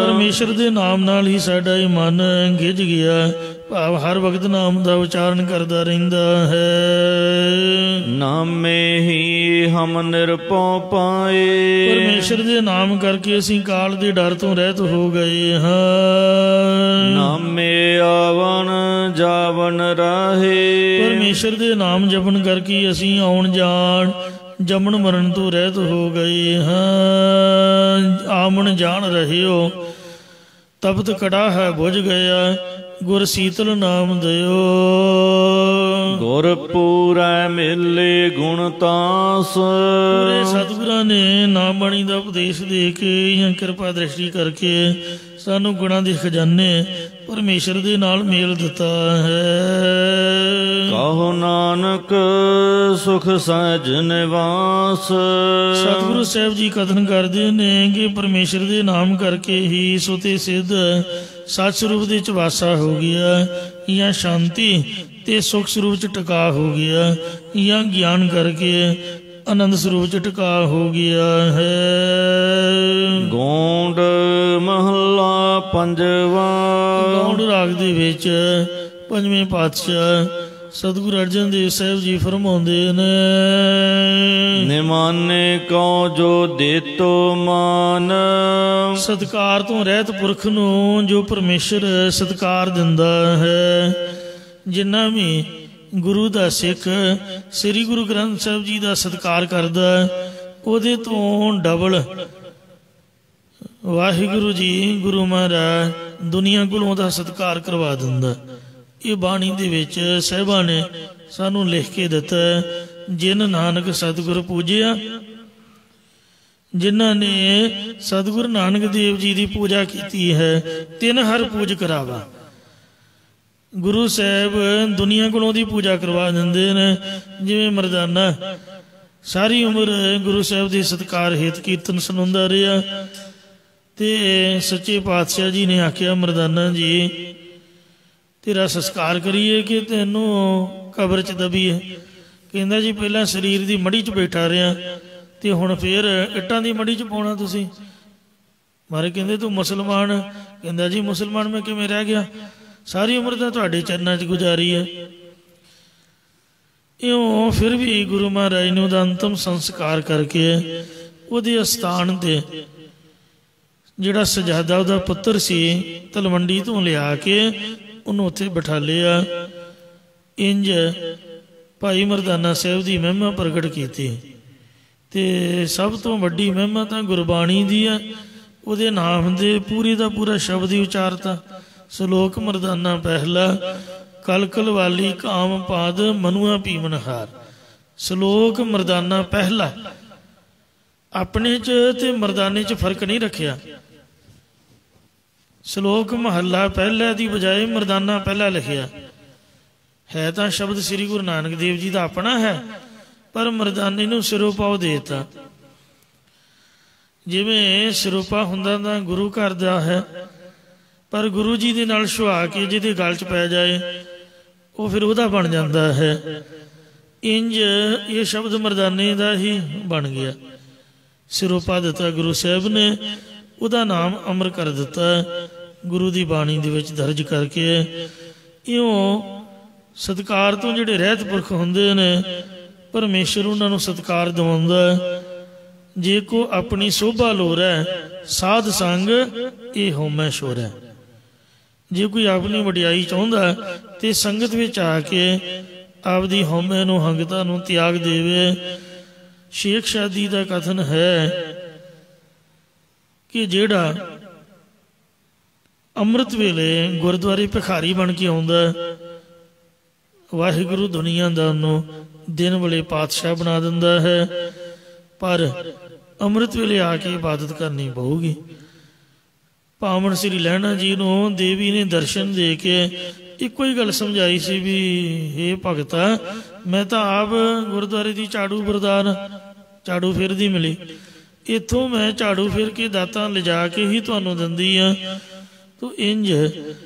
ਪਰਮੇਸ਼ਰ ਦੇ ਨਾਮ ਨਾਲ ਹੀ ਸਾਡਾ ਇਹ ਮਨ ਗਿੱਝ ਗਿਆ, ਭਾਵ ਹਰ ਵਕਤ ਨਾਮ ਦਾ ਉਚਾਰਨ ਕਰਦਾ ਰਹਿੰਦਾ ਹੈ। ਨਾਮੇ ਹੀ ਹਮ ਨਿਰਭਉ ਪਾਏ। ਪਰਮੇਸ਼ਰ ਦੇ ਨਾਮ ਕਰਕੇ ਅਸੀਂ ਕਾਲ ਦੇ ਡਰ ਤੋਂ ਰਹਿਤ ਹੋ ਗਏ ਹਾਂ। ਨਾਮੇ ਆਵਣ ਜਾਵਣ ਰਾਹੇ। ਪਰਮੇਸ਼ਰ ਦੇ ਨਾਮ ਜਪਣ ਕਰਕੇ ਅਸੀਂ ਆਉਣ ਜਾਣ ਜੰਮਣ ਮਰਨ ਤੋਂ ਰਹਿਤ ਹੋ ਗਏ ਹਾਂ। ਆਮਣ ਜਾਣ ਰਹੇ ਹੋ ਤਪਤ ਕੜਾ ਹੈ ਬੁਝ ਗਿਆ, ਗੁਰ ਸੀਤਲ ਨਾਮ ਦਿਓ। ਗੁਰ ਪੂਰੈ ਮਿਲੇ ਗੁਣ ਤਾਸ। ਪੂਰੇ ਸਤਿਗੁਰਾਂ ਨੇ ਨਾਮ ਬਾਣੀ ਦਾ ਉਪਦੇਸ਼ ਦੇ ਕੇ ਜਾਂ ਕਿਰਪਾ ਦ੍ਰਿਸ਼ਟੀ ਕਰਕੇ ਸਾਨੂੰ ਗੁਣਾਂ ਦੇ ਖਜ਼ਾਨੇ ਪਰਮੇਸ਼ਰ ਦੇ ਨਾਲ ਮੇਲ ਦਿੱਤਾ ਹੈ। ਕਹੋ ਨਾਨਕ ਸੁਖ ਸਹਿਜ ਨਿਵਾਸ। ਸਤਿਗੁਰੂ ਸਾਹਿਬ ਜੀ ਕਥਨ ਕਰਦੇ ਨੇ ਕਿ ਪਰਮੇਸ਼ਰ ਦੇ ਨਾਮ ਕਰਕੇ ਹੀ ਸੁਤੇ ਸਿੱਧ ਸੱਚ ਸਰੂਪ ਦੇ ਵਿੱਚ ਵਾਸਾ ਹੋ ਗਿਆ, ਜਾਂ ਸ਼ਾਂਤੀ ਤੇ ਸੁਖ ਸਰੂਪ ਚ ਟਿਕਾ ਹੋ ਗਿਆ, ਜਾਂ ਗਿਆਨ ਕਰਕੇ ਆਨੰਦ ਸਰੂਪ ਚ ਟਿਕਾ ਹੋ ਗਿਆ ਹੈ। ਗੋਂਡ ਮਹੱਲਾ ਪੰਜਵਾ। ਗੌਂਡ ਰਾਗ ਦੇ ਵਿੱਚ ਪੰਜਵੇਂ ਪਾਤਸ਼ਾਹ ਸਤਿਗੁਰੂ ਅਰਜਨ ਦੇਵ ਸਾਹਿਬ ਜੀ ਫਰਮਾਉਂਦੇ ਨੇ, ਨਿਮਾਨੇ ਕਉ ਜੋ ਦੇਤੋ ਮਾਨ। ਸਤਿਕਾਰ ਤੋਂ ਰਹਿਤ ਪੁਰਖ ਨੂੰ ਜੋ ਪਰਮੇਸ਼ਰ ਸਤਿਕਾਰ ਦਿੰਦਾ ਹੈ। ਜਿੰਨਾ ਵੀ ਗੁਰੂ ਦਾ ਸਿੱਖ ਸ੍ਰੀ ਗੁਰੂ ਗ੍ਰੰਥ ਸਾਹਿਬ ਜੀ ਦਾ ਸਤਿਕਾਰ ਕਰਦਾ ਉਹਦੇ ਤੋਂ ਡਬਲ ਵਾਹਿਗੁਰੂ ਜੀ ਗੁਰੂ ਮਹਾਰਾਜ ਦੁਨੀਆ ਕੋਲੋਂ ਉਹਦਾ ਸਤਿਕਾਰ ਕਰਵਾ ਦਿੰਦਾ। ਇਹ ਬਾਣੀ ਦੇ ਵਿੱਚ ਸਾਹਿਬਾਂ ਨੇ ਸਾਨੂੰ ਲਿਖ ਕੇ ਦਿੱਤਾ, ਜਿਨ ਨਾਨਕ ਸਤਿਗੁਰ ਪੂਜਿਆ। ਜਿਨ੍ਹਾਂ ਨੇ ਸਤਿਗੁਰੂ ਨਾਨਕ ਦੇਵ ਜੀ ਦੀ ਪੂਜਾ ਕੀਤੀ ਹੈ ਤਿਨ ਹਰ ਪੂਜ ਕਰਾਵਾ। ਗੁਰੂ ਸਾਹਿਬ ਦੁਨੀਆ ਕੋਲੋਂ ਦੀ ਪੂਜਾ ਕਰਵਾ ਦਿੰਦੇ ਨੇ। ਜਿਵੇਂ ਮਰਦਾਨਾ ਸਾਰੀ ਉਮਰ ਗੁਰੂ ਸਾਹਿਬ ਦੇ ਸਤਿਕਾਰ ਹਿਤ ਕੀਰਤਨ ਸੁਣਾਉਂਦਾ ਰਿਹਾ ਤੇ ਸੱਚੇ ਪਾਤਸ਼ਾਹ ਜੀ ਨੇ ਆਖਿਆ, ਮਰਦਾਨਾ ਜੀ ਤੇਰਾ ਸੰਸਕਾਰ ਕਰੀਏ ਕਿ ਤੈਨੂੰ ਕਬਰ 'ਚ ਦਬੀਏ। ਕਹਿੰਦਾ ਜੀ ਪਹਿਲਾਂ ਸਰੀਰ ਦੀ ਮੜੀ 'ਚ ਬੈਠਾ ਰਿਹਾ ਤੇ ਹੁਣ ਫੇਰ ਇੱਟਾਂ ਦੀ ਮੜੀ 'ਚ ਪਾਉਣਾ ਤੁਸੀਂ। ਮਾਰੇ ਕਹਿੰਦੇ ਤੂੰ ਮੁਸਲਮਾਨ। ਕਹਿੰਦਾ ਜੀ ਮੁਸਲਮਾਨ ਮੈਂ ਕਿਵੇਂ ਰਹਿ ਗਿਆ, ਸਾਰੀ ਉਮਰ ਤਾਂ ਤੁਹਾਡੇ ਚਰਨਾਂ 'ਚ ਗੁਜ਼ਾਰੀ ਹੈ। ਇਉਂ ਫਿਰ ਵੀ ਗੁਰੂ ਮਹਾਰਾਜ ਨੇ ਉਹਦਾ ਅੰਤਮ ਸੰਸਕਾਰ ਕਰਕੇ ਉਹਦੇ ਅਸਥਾਨ 'ਤੇ ਜਿਹੜਾ ਸਜਾਦਾ ਉਹਦਾ ਪੁੱਤਰ ਸੀ ਤਲਵੰਡੀ ਤੋਂ ਲਿਆ ਕੇ ਉਹਨੂੰ ਉੱਥੇ ਬਿਠਾ ਲਿਆ। ਇੰਜ ਭਾਈ ਮਰਦਾਨਾ ਸਾਹਿਬ ਦੀ ਮਹਿਮਾ ਪ੍ਰਗਟ ਕੀਤੀ। ਅਤੇ ਸਭ ਤੋਂ ਵੱਡੀ ਮਹਿਮਾ ਤਾਂ ਗੁਰਬਾਣੀ ਦੀ ਆ। ਉਹਦੇ ਨਾਮ ਦੇ ਪੂਰੇ ਦਾ ਪੂਰਾ ਸ਼ਬਦ ਹੀ ਉਚਾਰਤਾ। ਸ਼ਲੋਕ ਮਰਦਾਨਾ ਪਹਿਲਾ, ਕਲ ਕਲ ਵਾਲੀ ਕਾਮ ਪਾਦ ਮਨੁਆ ਪੀਵਨ ਹਾਰ। ਸ਼ਲੋਕ ਮਰਦਾਨਾ ਪਹਿਲਾ, ਆਪਣੇ 'ਚ ਤੇ ਮਰਦਾਨੇ 'ਚ ਫਰਕ ਨਹੀਂ ਰੱਖਿਆ। ਸ਼ਲੋਕ ਮਹੱਲਾ ਪਹਿਲਾ ਦੀ ਬਜਾਏ ਮਰਦਾਨਾ ਪਹਿਲਾ ਲਿਖਿਆ ਹੈ। ਤਾਂ ਸ਼ਬਦ ਸ੍ਰੀ ਗੁਰੂ ਨਾਨਕ ਦੇਵ ਜੀ ਦਾ ਆਪਣਾ ਹੈ, ਪਰ ਮਰਦਾਨੇ ਨੂੰ ਸਿਰੋਪਾਓ ਦੇ ਦਿੱਤਾ। ਜਿਵੇਂ ਸਿਰੋਪਾ ਹੁੰਦਾ ਤਾਂ ਗੁਰੂ ਘਰ ਦਾ ਹੈ, ਪਰ ਗੁਰੂ ਜੀ ਦੇ ਨਾਲ ਸੁਹਾ ਕੇ ਜਿਹਦੇ ਗਲ 'ਚ ਪੈ ਜਾਏ ਉਹ ਫਿਰ ਉਹਦਾ ਬਣ ਜਾਂਦਾ ਹੈ। ਇੰਜ ਇਹ ਸ਼ਬਦ ਮਰਦਾਨੇ ਦਾ ਹੀ ਬਣ ਗਿਆ। ਸਿਰੋਪਾ ਦਿੱਤਾ ਗੁਰੂ ਸਾਹਿਬ ਨੇ, ਉਹਦਾ ਨਾਮ ਅਮਰ ਕਰ ਦਿੱਤਾ ਗੁਰੂ ਦੀ ਬਾਣੀ ਦੇ ਵਿੱਚ ਦਰਜ ਕਰਕੇ। ਇਉਂ ਸਤਿਕਾਰ ਤੋਂ ਜਿਹੜੇ ਰਹਿਤ ਪੁਰਖ ਹੁੰਦੇ ਨੇ, ਪਰਮੇਸ਼ਰ ਉਹਨਾਂ ਨੂੰ ਸਤਿਕਾਰ ਦਿਵਾਉਂਦਾ। ਜੇ ਕੋ ਆਪਣੀ ਸੋਭਾ ਲੋਰੈ ਸਾਧ ਸੰਗ ਇਹ ਹੋਮੈ ਸ਼ੋਰੈ। ਜੇ ਕੋਈ ਆਪਣੀ ਵਡਿਆਈ ਚਾਹੁੰਦਾ ਤੇ ਸੰਗਤ ਵਿੱਚ ਆ ਕੇ ਆਪਦੀ ਹਉਮੈ ਨੂੰ, ਹੰਗਤਾ ਨੂੰ ਤਿਆਗ ਦੇਵੇ। ਸ਼ੇਖ ਸ਼ਾਦੀ ਦਾ ਕਥਨ ਹੈ ਕਿ ਜਿਹੜਾ ਅੰਮ੍ਰਿਤ ਵੇਲੇ ਗੁਰਦੁਆਰੇ ਭਿਖਾਰੀ ਬਣ ਕੇ ਆਉਂਦਾ, ਵਾਹਿਗੁਰੂ ਦੁਨੀਆ ਦਾ ਉਹਨੂੰ ਦਿਨ ਵੇਲੇ ਪਾਤਸ਼ਾਹ ਬਣਾ ਦਿੰਦਾ ਹੈ, ਪਰ ਅੰਮ੍ਰਿਤ ਵੇਲੇ ਆ ਕੇ ਇਬਾਦਤ ਕਰਨੀ ਪਊਗੀ। ਪਾਵਨ ਸ੍ਰੀ ਲਹਿਣਾ ਜੀ ਨੂੰ ਦੇਵੀ ਨੇ ਦਰਸ਼ਨ ਦੇ ਕੇ ਇੱਕੋ ਹੀ ਗੱਲ ਸਮਝਾਈ ਸੀ ਵੀ ਹੇ ਭਗਤਾ, ਮੈਂ ਤਾਂ ਆਪ ਗੁਰਦੁਆਰੇ ਦੀ ਝਾੜੂ ਬਰਦਾਰ, ਝਾੜੂ ਫੇਰਦੀ ਮਿਲੀ। ਇੱਥੋਂ ਮੈਂ ਝਾੜੂ ਫੇਰ ਕੇ ਦਾਤਾਂ ਲਿਜਾ ਕੇ ਹੀ ਤੁਹਾਨੂੰ ਦਿੰਦੀ ਆ। ਤੋ ਇੰਜ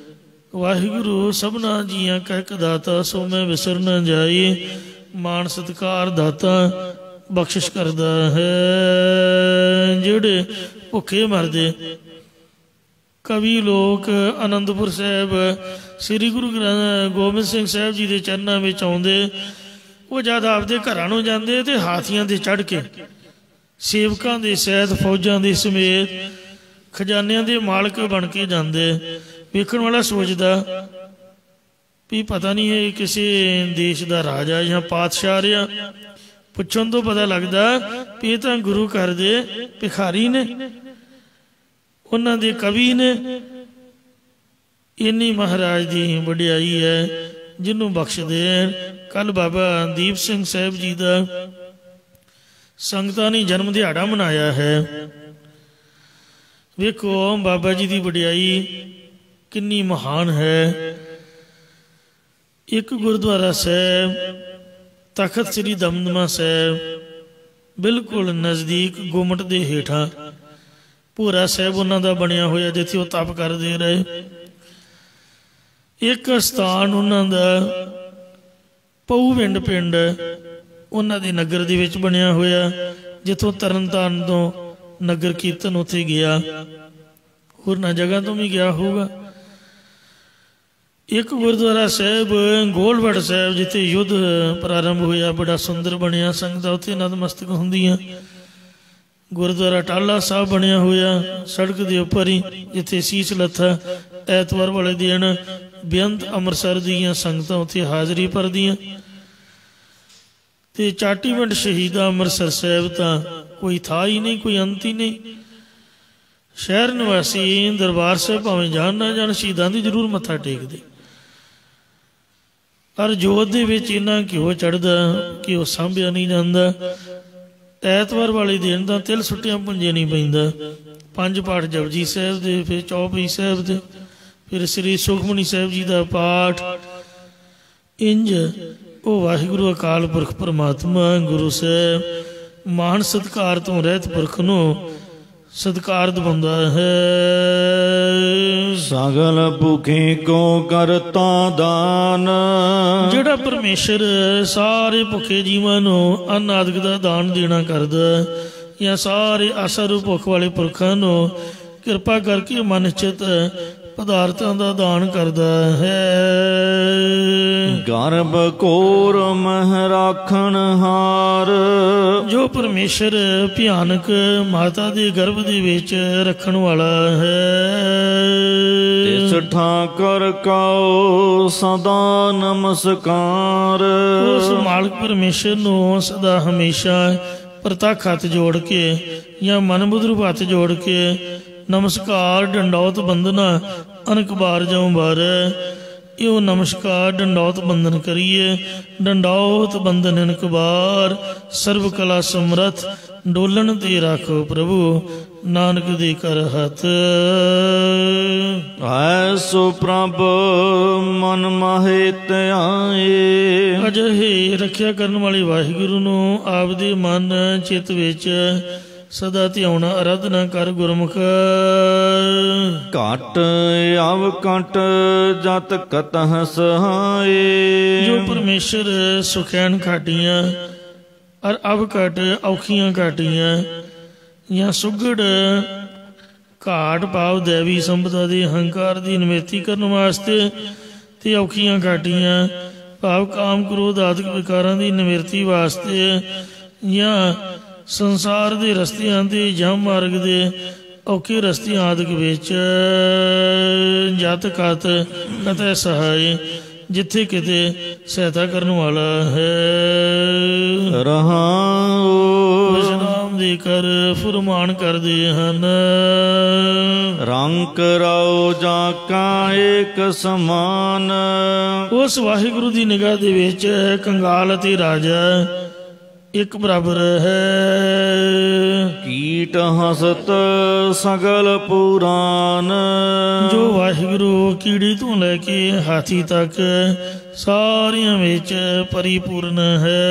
ਵਾਹਿਗੁਰੂ ਸਭਨਾ ਜੀਆਂ ਕਾ ਇੱਕ ਦਾਤਾ, ਸੋ ਮੈਂ ਵਿਸਰ ਨਾ ਜਾਈ। ਮਾਣ ਸਤਿਕਾਰ ਦਾਤਾ ਬਖਸ਼ਿਸ਼ ਕਰਦਾ ਹੈ। ਜਿਹੜੇ ਭੁੱਖੇ ਮਰਦੇ ਕਵੀ ਲੋਕ ਅਨੰਦਪੁਰ ਸਾਹਿਬ ਸ੍ਰੀ ਗੁਰੂ ਗੋਬਿੰਦ ਸਿੰਘ ਸਾਹਿਬ ਜੀ ਦੇ ਚਰਨਾਂ ਵਿੱਚ ਆਉਂਦੇ, ਉਹ ਜਦ ਆਪਦੇ ਘਰਾਂ ਨੂੰ ਜਾਂਦੇ ਤੇ ਹਾਥੀਆਂ ਦੇ ਚੜ੍ਹ ਕੇ ਸੇਵਕਾਂ ਦੇ ਸਹਿਤ, ਫੌਜਾਂ ਦੇ ਸਮੇਤ, ਖਜ਼ਾਨਿਆਂ ਦੇ ਮਾਲਕ ਬਣ ਕੇ ਜਾਂਦੇ। ਵੇਖਣ ਵਾਲਾ ਸੋਚਦਾ ਵੀ ਪਤਾ ਨਹੀਂ ਇਹ ਕਿਸੇ ਦੇਸ਼ ਦਾ ਰਾਜਾ ਜਾਂ ਪਾਤਸ਼ਾਹ ਰਿਹਾ। ਪੁੱਛਣ ਤੋਂ ਪਤਾ ਲੱਗਦਾ ਵੀ ਇਹ ਤਾਂ ਗੁਰੂ ਘਰ ਦੇ ਭਿਖਾਰੀ ਨੇ, ਉਹਨਾਂ ਦੇ ਕਵੀ ਨੇ। ਇੰਨੀ ਮਹਾਰਾਜ ਦੀ ਵਡਿਆਈ ਹੈ ਜਿਹਨੂੰ ਬਖਸ਼ ਦੇਣ। ਕੱਲ ਬਾਬਾ ਦੀਪ ਸਿੰਘ ਸਾਹਿਬ ਜੀ ਦਾ ਸੰਗਤਾਂ ਨੇ ਜਨਮ ਦਿਹਾੜਾ ਮਨਾਇਆ ਹੈ। ਵੇਖੋ ਬਾਬਾ ਜੀ ਦੀ ਵਡਿਆਈ ਕਿੰਨੀ ਮਹਾਨ ਹੈ। ਇੱਕ ਗੁਰਦੁਆਰਾ ਸਾਹਿਬ ਤਖਤ ਸ੍ਰੀ ਦਮਦਮਾ ਸਾਹਿਬ ਬਿਲਕੁਲ ਨਜ਼ਦੀਕ ਗੁਮਟ ਦੇ ਹੇਠਾਂ ਭੋਰਾ ਸਾਹਿਬ ਉਹਨਾਂ ਦਾ ਬਣਿਆ ਹੋਇਆ, ਜਿੱਥੇ ਉਹ ਤਪ ਕਰਦੇ ਰਹੇ। ਇੱਕ ਸਥਾਨ ਉਹਨਾਂ ਦਾ ਪਊਵਿੰਡ ਪਿੰਡ ਉਹਨਾਂ ਦੇ ਨਗਰ ਦੇ ਵਿੱਚ ਬਣਿਆ ਹੋਇਆ, ਜਿੱਥੋਂ ਤਰਨਤਾਰਨ ਤੋਂ ਨਗਰ ਕੀਰਤਨ ਉੱਥੇ ਗਿਆ, ਹੋਰਨਾਂ ਜਗ੍ਹਾ ਤੋਂ ਵੀ ਗਿਆ ਹੋਊਗਾ। ਇੱਕ ਗੁਰਦੁਆਰਾ ਸਾਹਿਬ ਗੋਲਵੜ ਸਾਹਿਬ, ਜਿੱਥੇ ਯੁੱਧ ਪ੍ਰਾਰੰਭ ਹੋਇਆ, ਬੜਾ ਸੁੰਦਰ ਬਣਿਆ, ਸੰਗਤਾਂ ਉੱਥੇ ਨਤਮਸਤਕ ਹੁੰਦੀਆਂ। ਗੁਰਦੁਆਰਾ ਟਾਲਾ ਸਾਹਿਬ ਬਣਿਆ ਹੋਇਆ ਸੜਕ ਦੇ ਉੱਪਰ ਹੀ, ਜਿੱਥੇ ਸੀਸ ਲੱਥਾ ਐਤਵਾਰ ਵਾਲੇ ਦਿਨ ਬੇਅੰਤ ਅੰਮ੍ਰਿਤਸਰ ਦੀਆਂ ਸੰਗਤਾਂ ਉੱਥੇ ਹਾਜ਼ਰੀ ਭਰਦੀਆਂ। ਤੇ ਚਾਟੀਵਿੰਡ ਸ਼ਹੀਦਾਂ ਅੰਮ੍ਰਿਤਸਰ ਸਾਹਿਬ ਤਾਂ ਕੋਈ ਥਾਂ ਹੀ ਨਹੀਂ, ਕੋਈ ਅੰਤ ਹੀ ਨਹੀਂ। ਸ਼ਹਿਰ ਨਿਵਾਸੀ ਦਰਬਾਰ ਸਾਹਿਬ ਭਾਵੇਂ ਜਾਣ ਨਾ ਜਾਣ, ਸ਼ਹੀਦਾਂ ਦੀ ਜ਼ਰੂਰ ਮੱਥਾ ਟੇਕਦੇ। ਪਰ ਜੋਤ ਦੇ ਵਿੱਚ ਇੰਨਾ ਘਿਓ ਚੜ੍ਹਦਾ ਕਿ ਉਹ ਸਾਂਭਿਆ ਨਹੀਂ ਜਾਂਦਾ। ਐਤਵਾਰ ਵਾਲੇ ਦਿਨ ਤਾਂ ਤਿਲ ਸੁੱਟਿਆਂ ਪੁੰਜੇ ਨਹੀਂ ਪੈਂਦਾ। 5 ਪਾਠ ਜਪਜੀ ਸਾਹਿਬ ਦੇ, ਫਿਰ ਚੌਪਈ ਸਾਹਿਬ ਦੇ, ਫਿਰ ਸ੍ਰੀ ਸੁਖਮਨੀ ਸਾਹਿਬ ਜੀ ਦਾ ਪਾਠ। ਇੰਜ ਉਹ ਵਾਹਿਗੁਰੂ ਅਕਾਲ ਪੁਰਖ ਪਰਮਾਤਮਾ ਗੁਰੂ ਸਾਹਿਬ ਮਾਣ ਸਤਿਕਾਰ ਤੋਂ ਰਹਿਤ ਪੁਰਖ ਨੂੰ ਸਤਿਕਾਰ ਦਿਵਾਉਂਦਾ ਹੈ। ਸਗਲ ਭੁਖੇ ਕੋ ਕਰਤਾ ਦਾਨ। ਜਿਹੜਾ ਪਰਮੇਸ਼ਰ ਸਾਰੇ ਭੁੱਖੇ ਜੀਵਾਂ ਨੂੰ ਅੰਨ ਆਦਿਕ ਦਾ ਦਾਨ ਦੇਣਾ ਕਰਦਾ, ਜਾਂ ਸਾਰੇ ਆਸਾ ਰੂਪ ਭੁੱਖ ਵਾਲੇ ਪੁਰਖਾਂ ਨੂੰ ਕਿਰਪਾ ਕਰਕੇ ਮਨ ਚਿਤ ਪਦਾਰਥਾਂ ਦਾ ਦਾਨ ਕਰਦਾ ਹੈ। ਗਰਭ ਘੋਰ ਮਹਿ ਰਾਖਣ ਹਾਰ, ਜੋ ਪਰਮੇਸ਼ਰ ਭਿਆਨਕ ਮਾਤਾ ਦੇ ਗਰਭ ਦੇ ਵਿੱਚ ਰੱਖਣ ਵਾਲਾ ਹੈ। ਤਿਸ ਠਾਕਰ ਕਉ ਸਦਾ ਨਮਸਕਾਰ, ਉਸ ਮਾਲਕ ਪਰਮੇਸ਼ਰ ਨੂੰ ਸਦਾ ਹਮੇਸ਼ਾ ਪ੍ਰਤੱਖ ਹੱਥ ਜੋੜ ਕੇ ਜਾਂ ਮਨ ਬੁੱਧਰੂ ਹੱਥ ਜੋੜ ਕੇ ਨਮਸਕਾਰ ਡੰਡੌਤ ਬੰਦਨਾ ਅਨਕ ਬਾਰ ਜਾਉ ਬਾਰ। ਇਹੋ ਨਮਸਕਾਰ ਡੰਡੌਤ ਬੰਦਨ ਕਰੀਏ, ਡੰਡੌਤ ਬੰਦਨ ਅਨਕ ਬਾਰ। ਸਰਬ ਕਲਾ ਸਮਰੱਥ ਡੋਲਣ ਤੇ ਰਾਖੋ ਪ੍ਰਭੂ, ਨਾਨਕ ਦੇ ਕਰ ਹੱਥ। ਐਸੋ ਪ੍ਰਭ ਮਨ ਮਾਹੇ ਧਿਆਏ, ਅਜਿਹੇ ਰੱਖਿਆ ਕਰਨ ਵਾਲੇ ਵਾਹਿਗੁਰੂ ਨੂੰ ਆਪਦੇ ਮਨ ਚਿੱਤ ਵਿੱਚ ਸਦਾ ਧਿਆਉਣਾ, ਅਰਾਧਨਾ ਕਰ ਗੁਰਮੁਖ। ਘਟ ਅਵ ਘਟ ਜਤ ਕਤਹ ਸਹਾਏ, ਜੋ ਪਰਮੇਸ਼ਰ ਸੁਖੈਨ ਘਾਟੀਆਂ ਅਰ ਅਵ ਘਟ ਔਖੀਆਂ ਘਾਟੀਆਂ ਜਾਂ ਸੁਗੜ ਘਾਟ ਭਾਵ ਦੇਵੀ ਸੰਪਦਾ ਦੇ ਅਹੰਕਾਰ ਦੀ ਨਿਵਰਤੀ ਕਰਨ ਵਾਸਤੇ, ਤੇ ਔਖੀਆਂ ਘਾਟੀਆਂ ਭਾਵ ਕਾਮ ਕ੍ਰੋਧ ਆਦਿਕ ਵਿਕਾਰਾਂ ਦੀ ਨਿਵਰਤੀ ਵਾਸਤੇ, ਜਾਂ ਸੰਸਾਰ ਦੇ ਰਸਤਿਆਂ ਦੇ ਜਾਂ ਮਾਰਗ ਦੇ ਔਖੇ ਰਸਤਿਆਂ ਆਦਿਕ ਵਿੱਚ ਜਤ ਕਤ ਕਤੈ ਸਹਾਏ, ਜਿੱਥੇ ਕਿਤੇ ਸਹਾਇਤਾ ਕਰਨ ਵਾਲਾ ਹੈ। ਰਹਾਉ ਵਿਸ਼ਰਾਮ ਦੇ ਕਰ ਫੁਰਮਾਨ ਕਰਦੇ ਹਨ। ਰੰਕ ਰਾਉ ਜਾ ਕਾ ਏਕ ਸਮਾਨ, ਉਸ ਵਾਹਿਗੁਰੂ ਦੀ ਨਿਗਾਹ ਦੇ ਵਿੱਚ ਕੰਗਾਲ ਅਤੇ ਰਾਜਾ ਇੱਕ ਬਰਾਬਰ ਹੈ। ਕੀਟ ਹਸਤ ਸਗਲ ਪੁਰਾਨ, ਜੋ ਵਾਹਿਗੁਰੂ ਕੀੜੀ ਤੋਂ ਲੈ ਕੇ ਹਾਥੀ ਤੱਕ ਸਾਰਿਆਂ ਵਿੱਚ ਪਰਿਪੂਰਨ ਹੈ।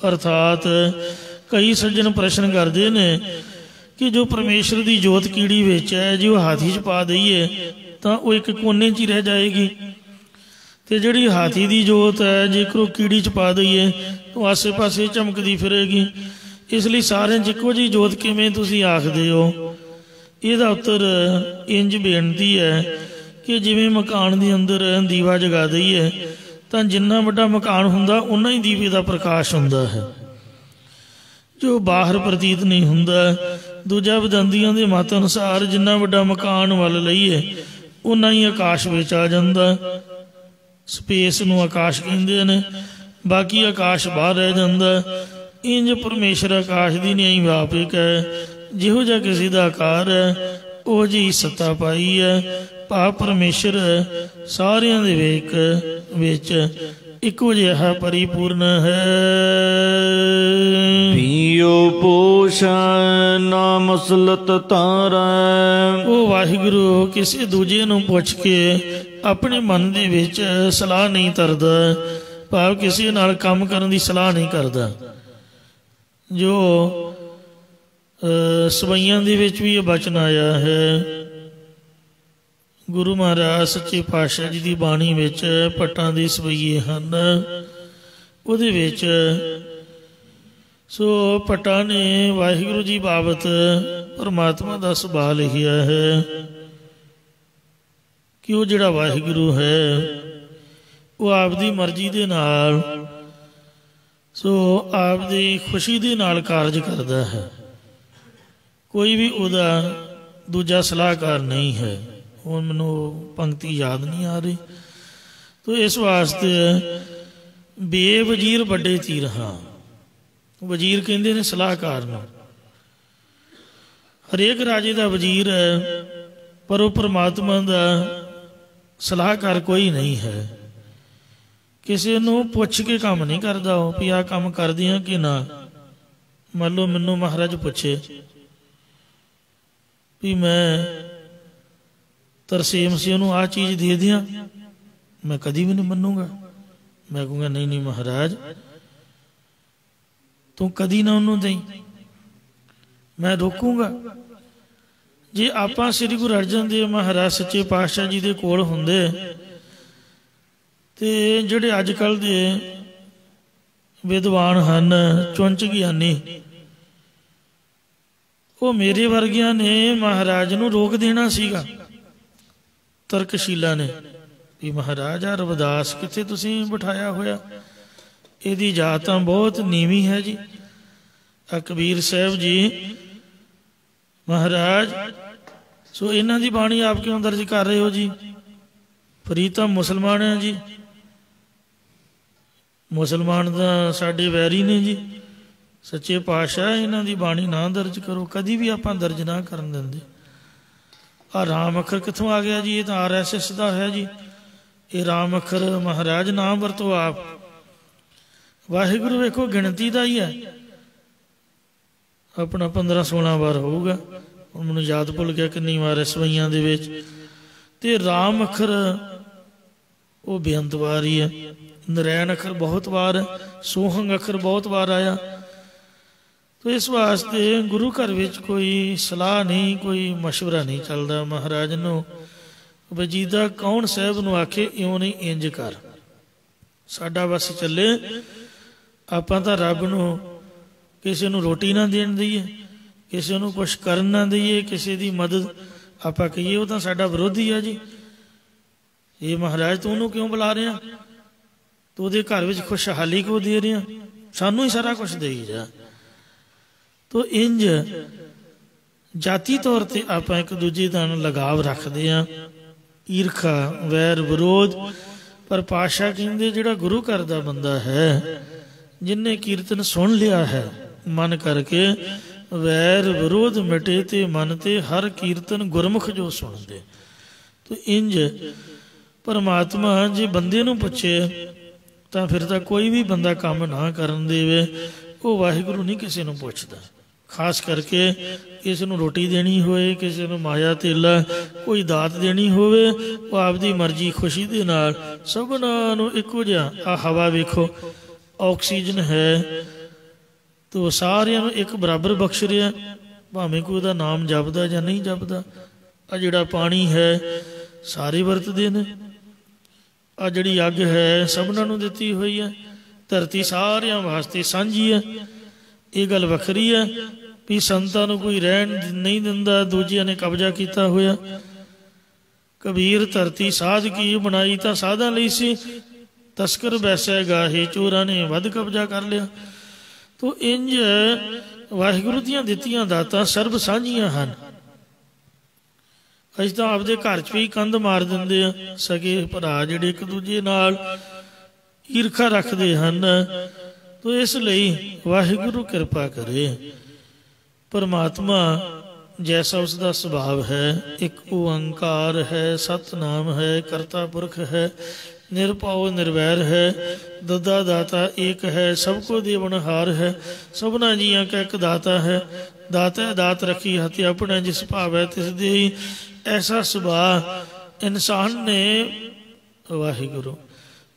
ਅਰਥਾਤ ਕਈ ਸੱਜਣ ਪ੍ਰਸ਼ਨ ਕਰਦੇ ਨੇ ਕਿ ਜੋ ਪਰਮੇਸ਼ਰ ਦੀ ਜੋਤ ਕੀੜੀ ਵਿੱਚ ਹੈ, ਜੇ ਉਹ ਹਾਥੀ 'ਚ ਪਾ ਦਈਏ ਤਾਂ ਉਹ ਇੱਕ ਕੋਨੇ 'ਚ ਹੀ ਰਹਿ ਜਾਏਗੀ, ਤੇ ਜਿਹੜੀ ਹਾਥੀ ਦੀ ਜੋਤ ਹੈ ਜੇਕਰ ਉਹ ਕੀੜੀ 'ਚ ਪਾ ਦਈਏ ਤਾਂ ਆਸੇ ਪਾਸੇ ਚਮਕਦੀ ਫਿਰੇਗੀ। ਇਸ ਲਈ ਸਾਰਿਆਂ 'ਚ ਇੱਕੋ ਜਿਹੀ ਜੋਤ ਕਿਵੇਂ ਤੁਸੀਂ ਆਖਦੇ ਹੋ? ਇਹਦਾ ਉੱਤਰ ਇੰਜ ਬੇਨਤੀ ਹੈ ਕਿ ਜਿਵੇਂ ਮਕਾਨ ਦੇ ਅੰਦਰ ਦੀਵਾ ਜਗਾ ਦਈਏ ਤਾਂ ਜਿੰਨਾ ਵੱਡਾ ਮਕਾਨ ਹੁੰਦਾ ਉਨਾ ਹੀ ਦੀਵੇ ਦਾ ਪ੍ਰਕਾਸ਼ ਹੁੰਦਾ ਹੈ, ਜੋ ਬਾਹਰ ਪ੍ਰਤੀਤ ਨਹੀਂ ਹੁੰਦਾ। ਦੂਜਾ ਵਿਦੰਦੀਆਂ ਦੇ ਮਤ ਅਨੁਸਾਰ ਜਿੰਨਾ ਵੱਡਾ ਮਕਾਨ ਵੱਲ ਲਈਏ ਉਨਾ ਹੀ ਆਕਾਸ਼ ਵਿੱਚ ਆ ਜਾਂਦਾ। ਸਪੇਸ ਨੂੰ ਆਕਾਸ਼ ਕਹਿੰਦੇ ਨੇ, ਬਾਕੀ ਆਕਾਸ਼ ਬਾਹਰ ਰਹਿ ਜਾਂਦਾ। ਇੰਜ ਪਰਮੇਸ਼ਰ ਆਕਾਸ਼ ਦੀ ਨਿਆਈ ਵਿਆਪਕ ਹੈ। ਜਿਹੋ ਜਿਹਾ ਕਿਸੇ ਦਾ ਆਕਾਰ ਹੈ ਉਹ ਜਿਹੀ ਸੱਤਾ ਪਾਈ ਹੈ। ਭਾਵ ਪਰਮੇਸ਼ਰ ਸਾਰਿਆਂ ਦੇ ਵਿੱਚ ਇੱਕੋ ਜਿਹਾ ਪਰਿਪੂਰਨ ਹੈ। ਪੀਓ ਪੋਸ਼ ਨਾ ਮਸਲਤ ਤਾਰੈ, ਉਹ ਵਾਹਿਗੁਰੂ ਕਿਸੇ ਦੂਜੇ ਨੂੰ ਪੁੱਛ ਕੇ ਆਪਣੇ ਮਨ ਦੇ ਵਿੱਚ ਸਲਾਹ ਨਹੀਂ ਧਰਦਾ, ਭਾਵ ਕਿਸੇ ਨਾਲ ਕੰਮ ਕਰਨ ਦੀ ਸਲਾਹ ਨਹੀਂ ਕਰਦਾ। ਜੋ ਸਵਈਆਂ ਦੇ ਵਿੱਚ ਵੀ ਇਹ ਬਚਨ ਆਇਆ ਹੈ, ਗੁਰੂ ਮਹਾਰਾਜ ਸੱਚੇ ਪਾਤਸ਼ਾਹ ਜੀ ਦੀ ਬਾਣੀ ਵਿੱਚ ਭੱਟਾਂ ਦੇ ਸਵਈਏ ਹਨ। ਉਹਦੇ ਵਿੱਚ ਸੋ ਭੱਟਾਂ ਨੇ ਵਾਹਿਗੁਰੂ ਜੀ ਬਾਬਤ ਪਰਮਾਤਮਾ ਦਾ ਸੁਭਾਅ ਲਿਖਿਆ ਹੈ ਕਿ ਉਹ ਜਿਹੜਾ ਵਾਹਿਗੁਰੂ ਹੈ ਉਹ ਆਪਦੀ ਮਰਜ਼ੀ ਦੇ ਨਾਲ ਸੋ ਆਪਦੀ ਖੁਸ਼ੀ ਦੇ ਨਾਲ ਕਾਰਜ ਕਰਦਾ ਹੈ। ਕੋਈ ਵੀ ਉਹਦਾ ਦੂਜਾ ਸਲਾਹਕਾਰ ਨਹੀਂ ਹੈ। ਹੁਣ ਮੈਨੂੰ ਪੰਕਤੀ ਯਾਦ ਨਹੀਂ ਆ ਰਹੀ। ਤੋ ਇਸ ਵਾਸਤੇ ਬੇਵਜ਼ੀਰ ਵੱਡੇ ਤੀਰ ਹਾਂ। ਵਜ਼ੀਰ ਕਹਿੰਦੇ ਨੇ ਸਲਾਹਕਾਰ ਨੂੰ। ਹਰੇਕ ਰਾਜੇ ਦਾ ਵਜ਼ੀਰ ਹੈ, ਪਰ ਉਹ ਪਰਮਾਤਮਾ ਦਾ ਸਲਾਹਕਾਰ ਕੋਈ ਨਹੀਂ ਹੈ। ਕਿਸੇ ਨੂੰ ਪੁੱਛ ਕੇ ਕੰਮ ਨਹੀਂ ਕਰਦਾ ਉਹ ਵੀ ਆਹ ਕੰਮ ਕਰਦੇ ਆ ਕਿ ਨਾ। ਮੰਨ ਲਓ ਮੈਨੂੰ ਮਹਾਰਾਜ ਪੁੱਛੇ ਵੀ ਮੈਂ ਤਰਸੇਮ ਸਿੰਘ ਨੂੰ ਆਹ ਚੀਜ਼ ਦੇ ਦਿਆਂ, ਮੈਂ ਕਦੀ ਵੀ ਨਹੀਂ ਮੰਨੂਗਾ। ਮੈਂ ਕਹੂੰਗਾ ਨਹੀਂ ਨਹੀਂ ਮਹਾਰਾਜ ਤੂੰ ਕਦੀ ਨਾ ਉਹਨੂੰ ਦੇਈ, ਮੈਂ ਰੋਕੂੰਗਾ। ਜੇ ਆਪਾਂ ਸ੍ਰੀ ਗੁਰੂ ਅਰਜਨ ਦੇਵ ਮਹਾਰਾਜ ਸੱਚੇ ਪਾਤਸ਼ਾਹ ਜੀ ਦੇ ਕੋਲ ਹੁੰਦੇ ਤੇ ਜਿਹੜੇ ਅੱਜ ਕੱਲ੍ਹ ਦੇ ਵਿਦਵਾਨ ਹਨ, ਚੁੰਚ ਗਿਆਨੀ, ਉਹ ਮੇਰੇ ਵਰਗਿਆਂ ਨੇ ਮਹਾਰਾਜ ਨੂੰ ਰੋਕ ਦੇਣਾ ਸੀਗਾ, ਤਰਕਸ਼ੀਲਾ ਨੇ, ਵੀ ਮਹਾਰਾਜ ਆ ਰਵਿਦਾਸ ਕਿੱਥੇ ਤੁਸੀਂ ਬਿਠਾਇਆ ਹੋਇਆ, ਇਹਦੀ ਜਾਤ ਤਾਂ ਬਹੁਤ ਨੀਵੀਂ ਹੈ ਜੀ। ਆ ਕਬੀਰ ਸਾਹਿਬ ਜੀ ਮਹਾਰਾਜ, ਸੋ ਇਹਨਾਂ ਦੀ ਬਾਣੀ ਆਪ ਕਿਉਂ ਦਰਜ ਕਰ ਰਹੇ ਹੋ ਜੀ? ਪ੍ਰੀਤਮ ਮੁਸਲਮਾਨ ਹੈ ਜੀ, ਮੁਸਲਮਾਨ ਤਾਂ ਸਾਡੇ ਵੈਰੀ ਨੇ ਜੀ। ਸੱਚੇ ਪਾਤਸ਼ਾਹ ਇਹਨਾਂ ਦੀ ਬਾਣੀ ਨਾ ਦਰਜ ਕਰੋ, ਕਦੀ ਵੀ ਆਪਾਂ ਦਰਜ ਨਾ ਕਰਨ ਦਿੰਦੇ। ਆ ਰਾਮ ਅੱਖਰ ਕਿੱਥੋਂ ਆ ਗਿਆ ਜੀ? ਇਹ ਤਾਂ RSS ਦਾ ਹੈ ਜੀ। ਇਹ ਰਾਮ ਅੱਖਰ ਮਹਾਰਾਜ ਨਾ ਵਰਤੋ ਆਪ। ਵਾਹਿਗੁਰੂ ਵੇਖੋ ਗਿਣਤੀ ਦਾ ਹੀ ਹੈ, ਆਪਣਾ 15-16 ਵਾਰ ਹੋਊਗਾ, ਹੁਣ ਮੈਨੂੰ ਯਾਦ ਭੁੱਲ ਗਿਆ ਕਿੰਨੀ ਵਾਰ ਸਵਈਆਂ ਦੇ ਵਿੱਚ। ਤੇ ਰਾਮ ਅੱਖਰ ਉਹ ਬੇਅੰਤ ਵਾਰ ਹੀ ਹੈ। ਨਰੈਣ ਅੱਖਰ ਬਹੁਤ ਵਾਰ ਹੈ, ਸੋਹੰਗ ਅੱਖਰ ਬਹੁਤ ਵਾਰ ਆਇਆ। ਤੋ ਇਸ ਵਾਸਤੇ ਗੁਰੂ ਘਰ ਵਿੱਚ ਕੋਈ ਸਲਾਹ ਨਹੀਂ, ਕੋਈ ਮਸ਼ਵਰਾ ਨਹੀਂ ਚੱਲਦਾ ਮਹਾਰਾਜ ਨੂੰ ਵਜੀਦਾ ਕੌਣ ਸਾਹਿਬ ਨੂੰ ਆਖੇ ਇਉਂ ਨਹੀਂ ਇੰਜ ਕਰ, ਸਾਡਾ ਬਸ ਚੱਲੇ। ਆਪਾਂ ਤਾਂ ਰੱਬ ਨੂੰ ਕਿਸੇ ਨੂੰ ਰੋਟੀ ਨਾ ਦੇਣ ਦਈਏ, ਕਿਸੇ ਨੂੰ ਕੁਛ ਕਰਨ ਨਾ ਦਈਏ, ਕਿਸੇ ਦੀ ਮਦਦ ਆਪਾਂ ਕਹੀਏ ਉਹ ਤਾਂ ਸਾਡਾ ਵਿਰੋਧੀ ਆ ਜੀ। ਇਹ ਮਹਾਰਾਜ ਤੂੰ ਉਹਨੂੰ ਕਿਉਂ ਬੁਲਾ ਰਿਹਾ, ਤੂੰ ਉਹਦੇ ਘਰ ਵਿੱਚ ਖੁਸ਼ਹਾਲੀ ਕਿਉਂ ਦੇ ਰਿਹਾ, ਸਾਨੂੰ ਹੀ ਸਾਰਾ ਕੁਛ ਦੇਈ ਜਾ। ਤੋ ਇੰਜ ਜਾਤੀ ਤੌਰ ਤੇ ਆਪਾਂ ਇੱਕ ਦੂਜੇ ਨਾਲ ਲਗਾਵ ਰੱਖਦੇ ਹਾਂ, ਈਰਖਾ ਵੈਰ ਵਿਰੋਧ। ਪਰ ਪਾਤਸ਼ਾਹ ਕਹਿੰਦੇ ਜਿਹੜਾ ਗੁਰੂ ਘਰ ਦਾ ਬੰਦਾ ਹੈ, ਜਿਨਨੇ ਕੀਰਤਨ ਸੁਣ ਲਿਆ ਹੈ ਮਨ ਕਰਕੇ, ਵੈਰ ਵਿਰੋਧ ਮਿਟੇ ਤੇ ਮਨ ਤੇ ਹਰ ਕੀਰਤਨ ਗੁਰਮੁਖ ਜੋ ਸੁਣਦੇ। ਤੋ ਇੰਜ ਪਰਮਾਤਮਾ ਜੇ ਬੰਦੇ ਨੂੰ ਪੁੱਛੇ ਤਾਂ ਫਿਰ ਤਾਂ ਕੋਈ ਵੀ ਬੰਦਾ ਕੰਮ ਨਾ ਕਰਨ ਦੇਵੇ, ਉਹ ਵਾਹਿਗੁਰੂ ਨਹੀਂ ਕਿਸੇ ਨੂੰ ਪੁੱਛਦਾ। ਖਾਸ ਕਰਕੇ ਕਿਸੇ ਨੂੰ ਰੋਟੀ ਦੇਣੀ ਹੋਏ, ਕਿਸੇ ਨੂੰ ਮਾਇਆ ਤੇਲਾ ਕੋਈ ਦਾਤ ਦੇਣੀ ਹੋਵੇ, ਉਹ ਆਪਦੀ ਮਰਜ਼ੀ ਖੁਸ਼ੀ ਦੇ ਨਾਲ ਸਭਨਾਂ ਨੂੰ ਇੱਕੋ ਜਿਹਾ। ਆ ਹਵਾ ਵੇਖੋ, ਆਕਸੀਜਨ ਹੈ, ਤੋ ਸਾਰਿਆਂ ਨੂੰ ਇੱਕ ਬਰਾਬਰ ਬਖਸ਼ ਰਿਹਾ, ਭਾਵੇਂ ਕੋਈ ਉਹਦਾ ਨਾਮ ਜਪਦਾ ਜਾਂ ਨਹੀਂ ਜਪਦਾ। ਆ ਜਿਹੜਾ ਪਾਣੀ ਹੈ ਸਾਰੇ ਵਰਤਦੇ ਨੇ, ਆ ਜਿਹੜੀ ਅੱਗ ਹੈ ਸਭਨਾਂ ਨੂੰ ਦਿੱਤੀ ਹੋਈ ਹੈ, ਧਰਤੀ ਸਾਰਿਆਂ ਵਾਸਤੇ ਸਾਂਝੀ ਹੈ। ਇਹ ਗੱਲ ਵੱਖਰੀ ਹੈ ਵੀ ਸੰਤਾਂ ਨੂੰ ਕੋਈ ਰਹਿਣ ਨਹੀਂ ਦਿੰਦਾ, ਦੂਜਿਆਂ ਨੇ ਕਬਜ਼ਾ ਕੀਤਾ ਹੋਇਆ। ਕਬੀਰ ਧਰਤੀ ਸਾਧ ਕੀ ਬਣਾਈ ਤਾਂ ਸਾਧਾਂ ਲਈ ਸੀ, ਤਸਕਰ ਬੈਸੈ ਗਾਹੇ, ਚੋਰਾਂ ਨੇ ਵੱਧ ਕਬਜ਼ਾ ਕਰ ਲਿਆ। ਤੋ ਇੰਜ ਵਾਹਿਗੁਰੂ ਦੀਆਂ ਦਿੱਤੀਆਂ ਦਾਤਾਂ ਸਰਬ ਸਾਂਝੀਆਂ ਹਨ। ਅਸੀਂ ਤਾਂ ਆਪਦੇ ਘਰ 'ਚ ਵੀ ਕੰਧ ਮਾਰ ਦਿੰਦੇ ਆ, ਸਗੇ ਭਰਾ ਜਿਹੜੇ ਇੱਕ ਦੂਜੇ ਨਾਲ ਈਰਖਾ ਰੱਖਦੇ ਹਨ। ਤੋ ਇਸ ਲਈ ਵਾਹਿਗੁਰੂ ਕਿਰਪਾ ਕਰੇ। ਪਰਮਾਤਮਾ ਜੈਸਾ ਉਸਦਾ ਸੁਭਾਵ ਹੈ, ਇੱਕ ਓੰਕਾਰ ਹੈ, ਸਤਨਾਮ ਹੈ, ਕਰਤਾ ਪੁਰਖ ਹੈ, ਨਿਰਭਉ ਨਿਰਵੈਰ ਹੈ, ਦਦਾ ਦਾਤਾ ਏਕ ਹੈ, ਸਭ ਕੋ ਦੇਵਨਹਾਰ ਹੈ, ਸਭਨਾ ਜੀਆਂ ਕਾ ਇੱਕ ਦਾਤਾ ਹੈ। ਦਾਤਾ ਦਾਤ ਰੱਖੀ ਹੱਥ ਆਪਣੇ, ਜਿਸ ਭਾਵੈ ਤਿਸ ਦੇਈ। ਐਸਾ ਸੁਭਾਅ ਇਨਸਾਨ ਨੇ, ਵਾਹਿਗੁਰੂ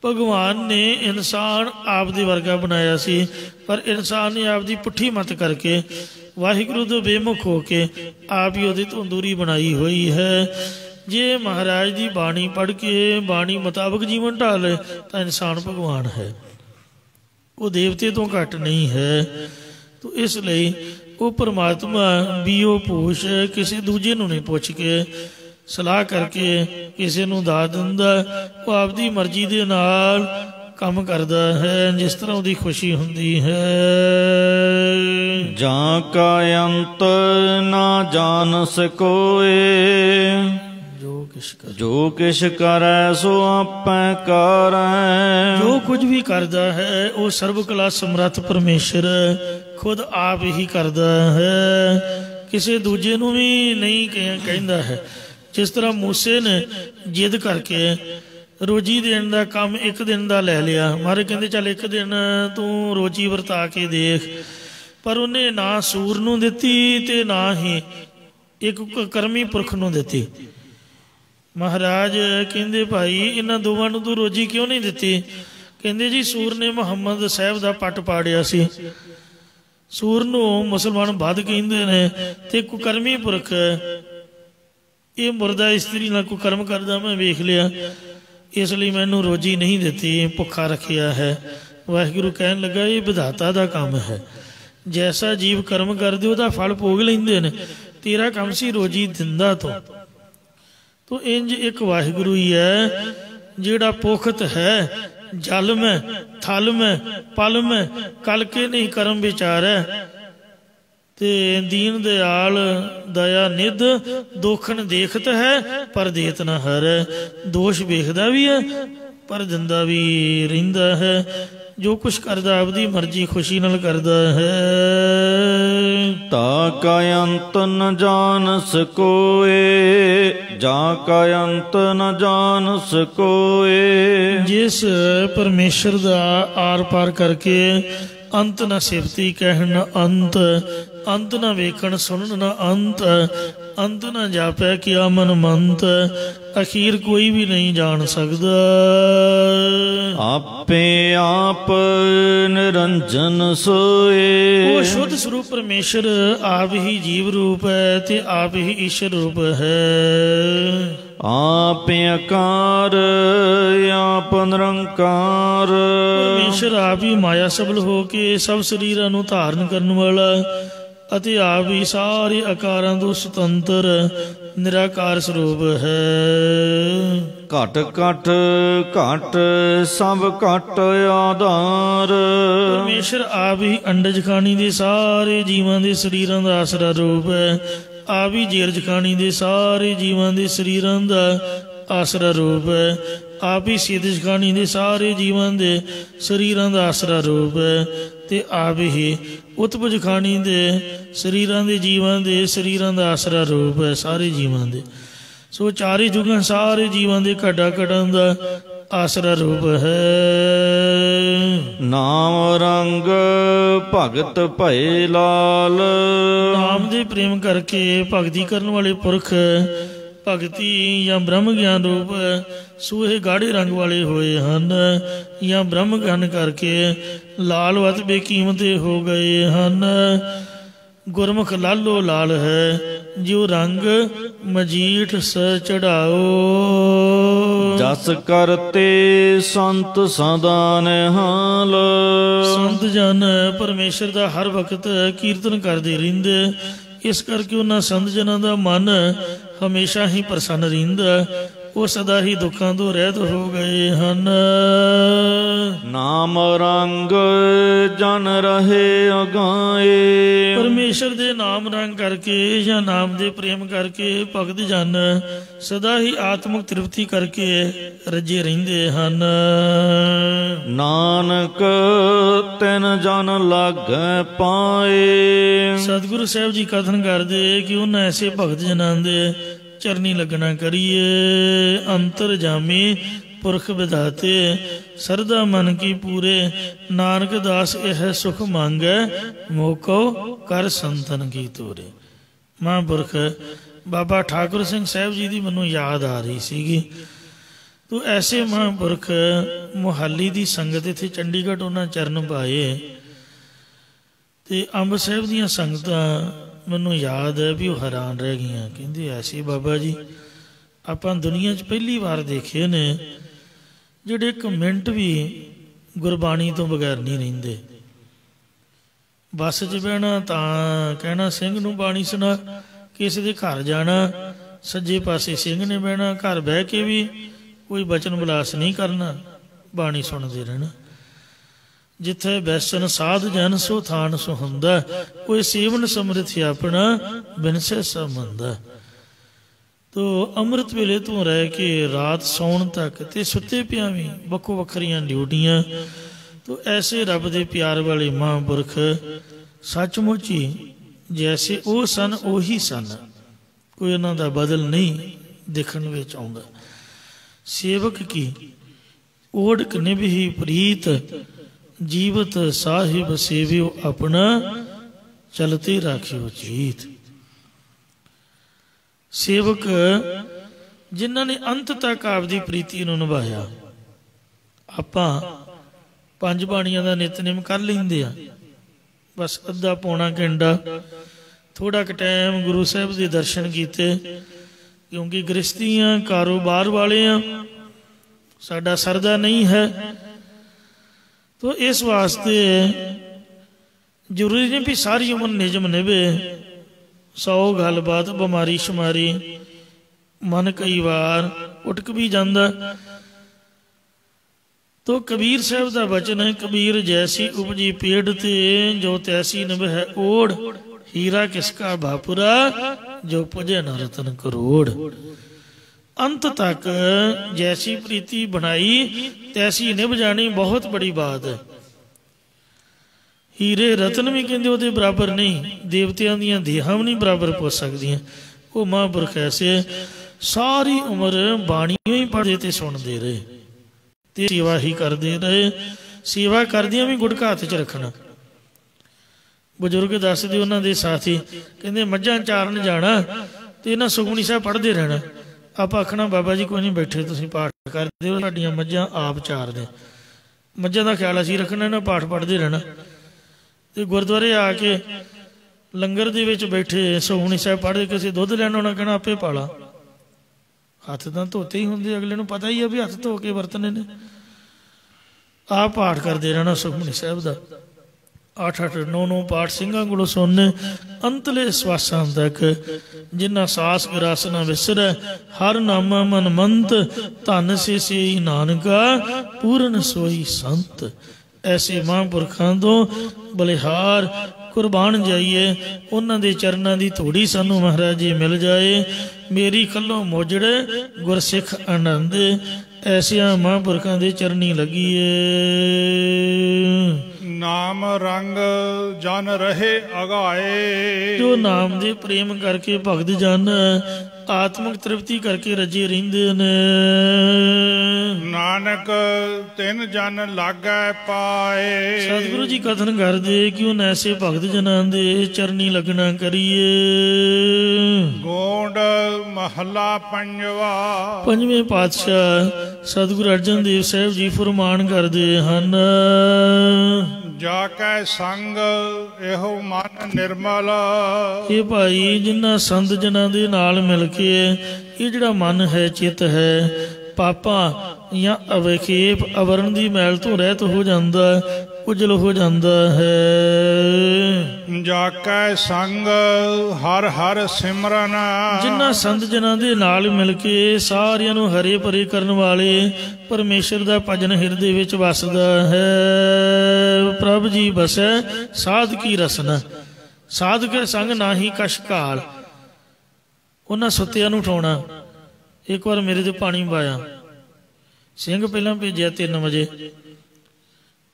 ਭਗਵਾਨ ਨੇ ਇਨਸਾਨ ਆਪ ਦੇ ਵਰਗਾ ਬਣਾਇਆ ਸੀ, ਪਰ ਇਨਸਾਨ ਨੇ ਆਪ ਦੀ ਪੁੱਠੀ ਮੱਤ ਕਰਕੇ ਵਾਹਿਗੁਰੂ ਤੋਂ ਬੇਮੁਖ ਹੋ ਕੇ ਆਪ ਹੀ ਉਹਦੀ ਤੋਂ ਦੂਰੀ ਬਣਾਈ ਹੋਈ ਹੈ। ਜੇ ਮਹਾਰਾਜ ਦੀ ਬਾਣੀ ਪੜ੍ਹ ਕੇ ਬਾਣੀ ਮੁਤਾਬਕ ਜੀਵਨ ਢਾਲੇ ਤਾਂ ਇਨਸਾਨ ਭਗਵਾਨ ਹੈ, ਉਹ ਦੇਵਤੇ ਤੋਂ ਘੱਟ ਨਹੀਂ ਹੈ। ਤੋ ਇਸ ਲਈ ਉਹ ਪਰਮਾਤਮਾ ਬੀਓ ਪੂਛ ਕਿਸੇ ਦੂਜੇ ਨੂੰ ਨਹੀਂ ਪੁੱਛ ਕੇ ਸਲਾਹ ਕਰਕੇ ਕਿਸੇ ਨੂੰ ਦਾਤ ਦਿੰਦਾ, ਉਹ ਆਪਦੀ ਮਰਜ਼ੀ ਦੇ ਨਾਲ ਕੰਮ ਕਰਦਾ ਹੈ, ਜਿਸ ਤਰ੍ਹਾਂ ਉਹਦੀ ਖੁਸ਼ੀ ਹੁੰਦੀ ਹੈ। ਜਾਂ ਕਾ ਅੰਤ ਨਾ ਜਾਣ ਸਕੋਏ, ਜੋ ਕਿਛ ਕਰੈ ਸੋ ਆਪੈ ਕਰੈ। ਜੋ ਕੁਝ ਵੀ ਕਰਦਾ ਹੈ ਉਹ ਸਰਬ ਕਲਾ ਸਮਰੱਥ ਪਰਮੇਸ਼ਰ ਖੁਦ ਆਪ ਹੀ ਕਰਦਾ ਹੈ, ਕਿਸੇ ਦੂਜੇ ਨੂੰ ਵੀ ਨਹੀਂ ਕਹਿੰਦਾ ਹੈ। ਜਿਸ ਤਰ੍ਹਾਂ ਮੂਸੇ ਨੇ ਜਿੱਦ ਕਰਕੇ ਰੋਜੀ ਦੇਣ ਦਾ ਕੰਮ ਇੱਕ ਦਿਨ ਦਾ ਲੈ ਲਿਆ, ਮਹਾਰਾਜ ਕਹਿੰਦੇ ਚੱਲ ਇੱਕ ਦਿਨ ਤੂੰ ਰੋਜੀ ਵਰਤਾ ਕੇ ਦੇਖ, ਪਰ ਉਹਨੇ ਨਾ ਸੂਰ ਨੂੰ ਦਿੱਤੀ ਤੇ ਨਾ ਹੀ ਇੱਕ ਕਰਮੀ ਪੁਰਖ ਨੂੰ ਦਿੱਤੀ। ਮਹਾਰਾਜ ਕਹਿੰਦੇ ਭਾਈ ਇਹਨਾਂ ਦੋਵਾਂ ਨੂੰ ਤੂੰ ਰੋਜੀ ਕਿਉਂ ਨਹੀਂ ਦਿੱਤੀ? ਕਹਿੰਦੇ ਜੀ ਸੂਰ ਨੇ ਮੁਹੰਮਦ ਸਾਹਿਬ ਦਾ ਪੱਟ ਪਾੜਿਆ ਸੀ, ਸੂਰ ਨੂੰ ਮੁਸਲਮਾਨ ਵੱਧ ਕਹਿੰਦੇ ਨੇ, ਤੇ ਕੁਕਰਮੀ ਪੁਰਖ ਇਹ ਮੁਰਦਾ ਇਸਤਰੀ ਨਾਲ ਕੁਕਰਮ ਕਰਦਾ ਮੈਂ ਵੇਖ ਲਿਆ, ਇਸ ਲਈ ਮੈਨੂੰ ਰੋਜੀ ਨਹੀਂ ਦਿੱਤੀ, ਭੁੱਖਾ ਰੱਖਿਆ ਹੈ। ਵਾਹਿਗੁਰੂ ਕਹਿਣ ਲੱਗਾ ਇਹ ਵਿਧਾਤਾ ਦਾ ਕੰਮ ਹੈ, जैसा जीव कर्म करदे ਉਹਦਾ फल भोग लेंदे ने। तेरा काम सी रोजी दिंदा तो इंज एक वाहिगुरु ही है जिहड़ा पोखत है जल में थल में पल में कल के नहीं कर्म विचार है। ते दीन दयाल दया निध दोखन देखत है पर देत न हर। दोष वेखदा भी है पर दिंदा भी रहिंदा है। जो कुछ करदा आपदी मर्जी खुशी नाल करदा है। ताका अंत न जान सकोए जाका अंत न जान सकोए। जिस परमेश्वर दा आर पार करके अंत न सिफती कहन अंत अंत न वेखण सुनन न अंत अंत न जापै किया मन मंत। अखीर कोई भी नहीं जान सकदा। आपे आप निरंजन सोए। वो शुद्ध स्वरूप परमेश्वर आप ही जीव रूप है ते आप ही ईश्वर रूप है। आप आकार आप निरंकार। परमेश्वर आप ही माया सबल हो के सब शरीरां नूं धारण करन वाला ਅਤੇ ਆਪ ਹੀ ਸਾਰੇ ਆਕਾਰਾਂ ਤੋਂ ਸੁਤੰਤਰ ਨਿਰਾਕਾਰ ਸਰੂਪ ਹੈ। ਘਟ ਘਟ ਘਟ ਸਭ ਘਟ ਆਧਾਰ। ਪਰਮੇਸ਼ਰ ਆਪ ਹੀ ਅੰਡਜ ਖਾਣੀ ਦੇ ਸਾਰੇ ਜੀਵਾਂ ਦੇ ਸਰੀਰਾਂ ਦਾ ਆਸਰਾ ਰੂਪ ਹੈ। ਆਪ ਹੀ ਜੇਰਜ ਖਾਣੀ ਦੇ ਸਾਰੇ ਜੀਵਾਂ ਦੇ ਸਰੀਰਾਂ ਦਾ ਆਸਰਾ ਰੂਪ ਹੈ। ਆਪ ਹੀ ਸਿਦਜ ਖਾਣੀ ਦੇ ਸਾਰੇ ਜੀਵਾਂ ਦੇ ਸਰੀਰਾਂ ਦਾ ਆਸਰਾ ਰੂਪ ਹੈ। ਤੇ ਆਪ ਹੀ ਉਤਪਜ ਖਾਣੀ ਦੇ ਸਰੀਰਾਂ ਦੇ ਜੀਵਾਂ ਦੇ ਸਰੀਰਾਂ ਦਾ ਆਸਰਾ ਰੂਪ ਹੈ ਸਾਰੇ ਜੀਵਾਂ ਦੇ। ਸੋ ਚਾਰੇ ਜੁਗਾਂ ਸਾਰੇ ਜੀਵਾਂ ਦੇ ਘਟਾ ਘਟਾਂ ਦਾ ਆਸਰਾ ਰੂਪ ਹੈ। ਨਾਮ ਰੰਗ ਭਗਤ ਭਏ ਲਾਲ। ਨਾਮ ਦੇ ਪ੍ਰੇਮ ਕਰਕੇ ਭਗਤੀ ਕਰਨ ਵਾਲੇ ਪੁਰਖ ਭਗਤੀ ਜਾਂ ਬ੍ਰਹਮ ਗਿਆਨ ਰੂਪ ਸੂਹੇ ਗਾੜੇ ਰੰਗ ਵਾਲੇ ਹੋਏ ਹਨ ਜਾਂ ਬ੍ਰਹਮ ਗਿਆਨ ਕਰਕੇ ਲਾਲਵਤ ਬੇਕੀਮਤੇ ਹੋ ਗਏ ਹਨ। ਗੁਰਮੁਖ ਲਾਲੋ ਲਾਲ ਹੈ ਜਿਉ ਰੰਗ ਮਜੀਠ ਸ ਚੜਾਓ। ਜਸ ਕਰਤੇ ਸੰਤ ਸਦਾ ਨਿਹਾਲ। ਸੰਤ ਜਨ ਪਰਮੇਸ਼ਰ ਦਾ ਹਰ ਵਕਤ ਕੀਰਤਨ ਕਰਦੇ ਰਹਿੰਦੇ। ਇਸ ਕਰਕੇ ਉਹਨਾਂ ਸੰਤ ਜਨਾਂ ਦਾ ਮਨ ਹਮੇਸ਼ਾ ਹੀ ਪ੍ਰਸੰਨ ਰਹਿੰਦਾ। ਉਹ ਸਦਾ ਹੀ ਦੁੱਖਾਂ ਤੋਂ ਰਹਿਤ ਹੋ ਗਏ ਹਨ। ਨਾਮ ਰੰਗ ਜਨ ਰਹੇ ਅਗਾਏ। ਪਰਮੇਸ਼ਰ ਦੇ ਨਾਮ ਰੰਗ ਕਰਕੇ ਜਾਂ ਨਾਮ ਦੇ ਪ੍ਰੇਮ ਕਰਕੇ ਭਗਤ ਜਨ ਸਦਾ ਹੀ ਆਤਮਿਕ ਤ੍ਰਿਪਤੀ ਕਰਕੇ ਰੱਜੇ ਰਹਿੰਦੇ ਹਨ। ਨਾਨਕ ਤਿਨ ਜਨ ਲਾਗੈ ਪਾਏ। ਸਤਿਗੁਰੂ ਸਾਹਿਬ ਜੀ ਕਥਨ ਕਰਦੇ ਕਿ ਉਹਨਾਂ ਐਸੇ ਭਗਤ ਜਨਾਂ ਦੇ ਚਰਨੀ ਲੱਗਣਾ ਕਰੀਏ। ਅੰਤਰ ਜਾਮੀ ਪੁਰਖ ਵਿਧਾਤੇ ਸਰਦਾ ਮਨ ਕੀ ਪੂਰੇ। ਨਾਨਕ ਦਾਸ ਇਹ ਸੁਖ ਮੰਗੈ ਮੋਕੋ ਕਰ ਸੰਤਨ ਕੀ ਤੋਰੇ। ਮਹਾਂਪੁਰਖ ਬਾਬਾ ਠਾਕੁਰ ਸਿੰਘ ਸਾਹਿਬ ਜੀ ਦੀ ਮੈਨੂੰ ਯਾਦ ਆ ਰਹੀ ਸੀਗੀ। ਤੋ ਐਸੇ ਮਹਾਂਪੁਰਖ ਮੁਹਾਲੀ ਦੀ ਸੰਗਤ ਇੱਥੇ ਚੰਡੀਗੜ੍ਹ ਉਹਨਾਂ ਚਰਨ ਪਾਏ। ਤੇ ਅੰਬ ਸਾਹਿਬ ਦੀਆਂ ਸੰਗਤਾਂ ਮੈਨੂੰ ਯਾਦ ਹੈ ਵੀ ਉਹ ਹੈਰਾਨ ਰਹਿ ਗਈਆਂ। ਕਹਿੰਦੇ ਐਸੇ ਬਾਬਾ ਜੀ ਆਪਾਂ ਦੁਨੀਆ 'ਚ ਪਹਿਲੀ ਵਾਰ ਦੇਖੇ ਨੇ ਜਿਹੜੇ ਇੱਕ ਮਿੰਟ ਵੀ ਗੁਰਬਾਣੀ ਤੋਂ ਬਗੈਰ ਨਹੀਂ ਰਹਿੰਦੇ। ਬੱਸ 'ਚ ਬਹਿਣਾ ਤਾਂ ਕਹਿਣਾ ਸਿੰਘ ਨੂੰ ਬਾਣੀ ਸੁਣਾ। ਕਿਸੇ ਦੇ ਘਰ ਜਾਣਾ ਸੱਜੇ ਪਾਸੇ ਸਿੰਘ ਨੇ ਬਹਿਣਾ। ਘਰ ਬਹਿ ਕੇ ਵੀ ਕੋਈ ਬਚਨ ਵਿਲਾਸ ਨਹੀਂ ਕਰਨਾ, ਬਾਣੀ ਸੁਣਦੇ ਰਹਿਣਾ। ਜਿੱਥੇ ਬੈਸਨ ਸਾਧ ਜਨ ਸੋ ਥਾਨ ਸੁਹੰਦਾ। ਕੋਈ ਸੇਵਨ ਸਮਰਿਥ ਆਪਣਾ ਬਿਨਸੇ ਸੰਬੰਧਾ। ਤੋ ਅੰਮ੍ਰਿਤ ਵੇਲੇ ਤੋਂ ਰਹਿ ਕੇ ਰਾਤ ਸੌਣ ਤੱਕ ਤੇ ਸੁੱਤੇ ਪਿਆਂ ਵੀ ਵੱਖੋ ਵੱਖਰੀਆਂ ਡਿਊਟੀਆਂ। ਤੋ ਐਸੇ ਰੱਬ ਦੇ ਪਿਆਰ ਵਾਲੇ ਮਹਾਂਪੁਰਖ ਸੱਚਮੁੱਚ ਹੀ ਜੈਸੇ ਉਹ ਸਨ ਉਹੀ ਸਨ। ਕੋਈ ਉਹਨਾਂ ਦਾ ਬਦਲ ਨਹੀਂ ਦੇਖਣ ਵਿੱਚ ਆਉਂਦਾ। ਸੇਵਕ ਕੀ ਓੜਕ ਨਿਭੀ ਪ੍ਰੀਤ ਜੀਵਤ ਸਾਹਿਬ ਸੇਵਿਓ ਆਪਣਾ ਚਲਤੇ ਰਾਖਿਓ ਚੀਤ। ਸੇਵਕ ਜਿਨ੍ਹਾਂ ਨੇ ਅੰਤ ਤੱਕ ਆਪਦੀ ਪ੍ਰੀਤੀ ਨੂੰ ਨਿਭਾਇਆ। ਆਪਾਂ 5 ਬਾਣੀਆਂ ਦਾ ਨਿਤਨੇਮ ਕਰ ਲੈਂਦੇ ਆ, ਬਸ ਅੱਧਾ ਪੌਣਾ ਘੰਟਾ ਥੋੜਾ ਕੁ ਟਾਈਮ ਗੁਰੂ ਸਾਹਿਬ ਦੇ ਦਰਸ਼ਨ ਕੀਤੇ। ਕਿਉਂਕਿ ਗ੍ਰਸਤੀਆਂ ਕਾਰੋਬਾਰ ਵਾਲੇ ਆ, ਸਾਡਾ ਸਰਦਾ ਨਹੀਂ ਹੈ। ਤੋ ਇਸ ਵਾਸਤੇ ਜ਼ਰੂਰੀ ਨਹੀਂ ਵੀ ਸਾਰੀ ਉਮਰ ਨਿਯਮ ਨਿਭੇ। 100 ਗੱਲਬਾਤ ਬਿਮਾਰੀ ਸ਼ੁਮਾਰੀ ਮਨ ਕਈ ਵਾਰ ਉਟਕ ਵੀ ਜਾਂਦਾ। ਤੋ ਕਬੀਰ ਸਾਹਿਬ ਦਾ ਬਚਨ ਹੈ, ਕਬੀਰ ਜੈਸੀ ਉਪਜੀ ਪੇੜ ਤੇ ਜੋ ਤੈਸੀ ਨਿਭੈ ਓੜ, ਹੀਰਾ ਕਿਸਕਾ ਭਾਪੁਰਾ ਜੋ ਪੁਜੇ ਨ ਰਤਨ ਕਰੋੜ। अंत तक जैसी प्रीति बनाई तैसी निभ जानी बहुत बड़ी बात है। हीरे रतन भी कहते ਉਹਦੇ बराबर नहीं, देवतियां ਦੀਆਂ ਦੇਹਾਂ भी नहीं बराबर पहुँच सकदियां। वो महापुरख ऐसे सारी उम्र बाणियों ही पढ़ते ते सुनते रहे ते सेवा ही करते रहे। सेवा करदियां भी गुटका हत्थ च रखना। बजुर्ग दसदे उन्हां दे साथी कहते मੱਝਾਂ ਚਾਰਨ जाना ते इन्हां सुखमनी साहब पढ़ते रहना। आप आखना बाबा जी कोई नहीं बैठे तुसीं पाठ करदे हो, साडियां मੱਝਾਂ आप चारदे। मੱਝਾਂ ਦਾ ख्याल असीं रखना, इन्हां पाठ पढ़ते रहना। तो गुरुद्वारे आके लंगर दे विच बैठे सुखमनी साहब पढ़दे, किसी दुध लैण आउणा कहना आपे पाला। हत्थ तां धोते ही हुंदे, अगले नूं पता ही है भी हत्थ धो के वरतने ने। आप पाठ करते रहना सुखमनी साहब दा। 8-8 9-9 पाठ ਸਿੰਘਾਂ ਕੋਲੋਂ सुनने अंतले सवासां तक। जिन्ना सास ग्रास न विसरै हर नामा मन मंत, धन से सेई नानका पूरन सोई संत। ऐसे महापुरखां तो बलिहार कुर्बान जाइए, उन्हां दे चरनां दी धूड़ी सानू महाराज जी मिल जाए। मेरी कल्लों मोजड़े गुरसिख आनंद, ऐसिया महापुरखां दे चरनी लगीए। नाम रंग जन रहे अगाए, जो नाम दे प्रेम करके भगत जन आत्मक तृप्ति करके रजे रहिंदे ने। नानक तिन जन लागै पाए। सतगुरु जी कथन करदे कि उन ऐसे भगत जनां दे चरनी लगना करिए। गोंड महला पंजवा। पंजवें पातशाह सतगुरु अर्जन देव साहिब जी फरमान करदे हन, जाकै संग एहो मन निर्मल। ये भाई जिन्हां संत जनां दे नाल मिल के ये जिहड़ा मन है चित है पापां या अविखेप अवरण दी मैल तो रहत हो जांदा, उजल हो जांदा है। जाकै संग हर हर सिमरन। जिन्हां संत जनां दे नाल मिल के सारियां नूं हरे भरे करन वाले परमेश्वर दा भजन हिरदे विच वसदा है। प्रभ जी बसै साध की रसना, साध के संग नाही कश काल। उन्हां सुत्तियां नूं उठाउणा। एक बार मेरे ते पानी पाया, ਸਿੰਘ ਪਹਿਲਾਂ ਭੇਜਿਆ 3 ਵਜੇ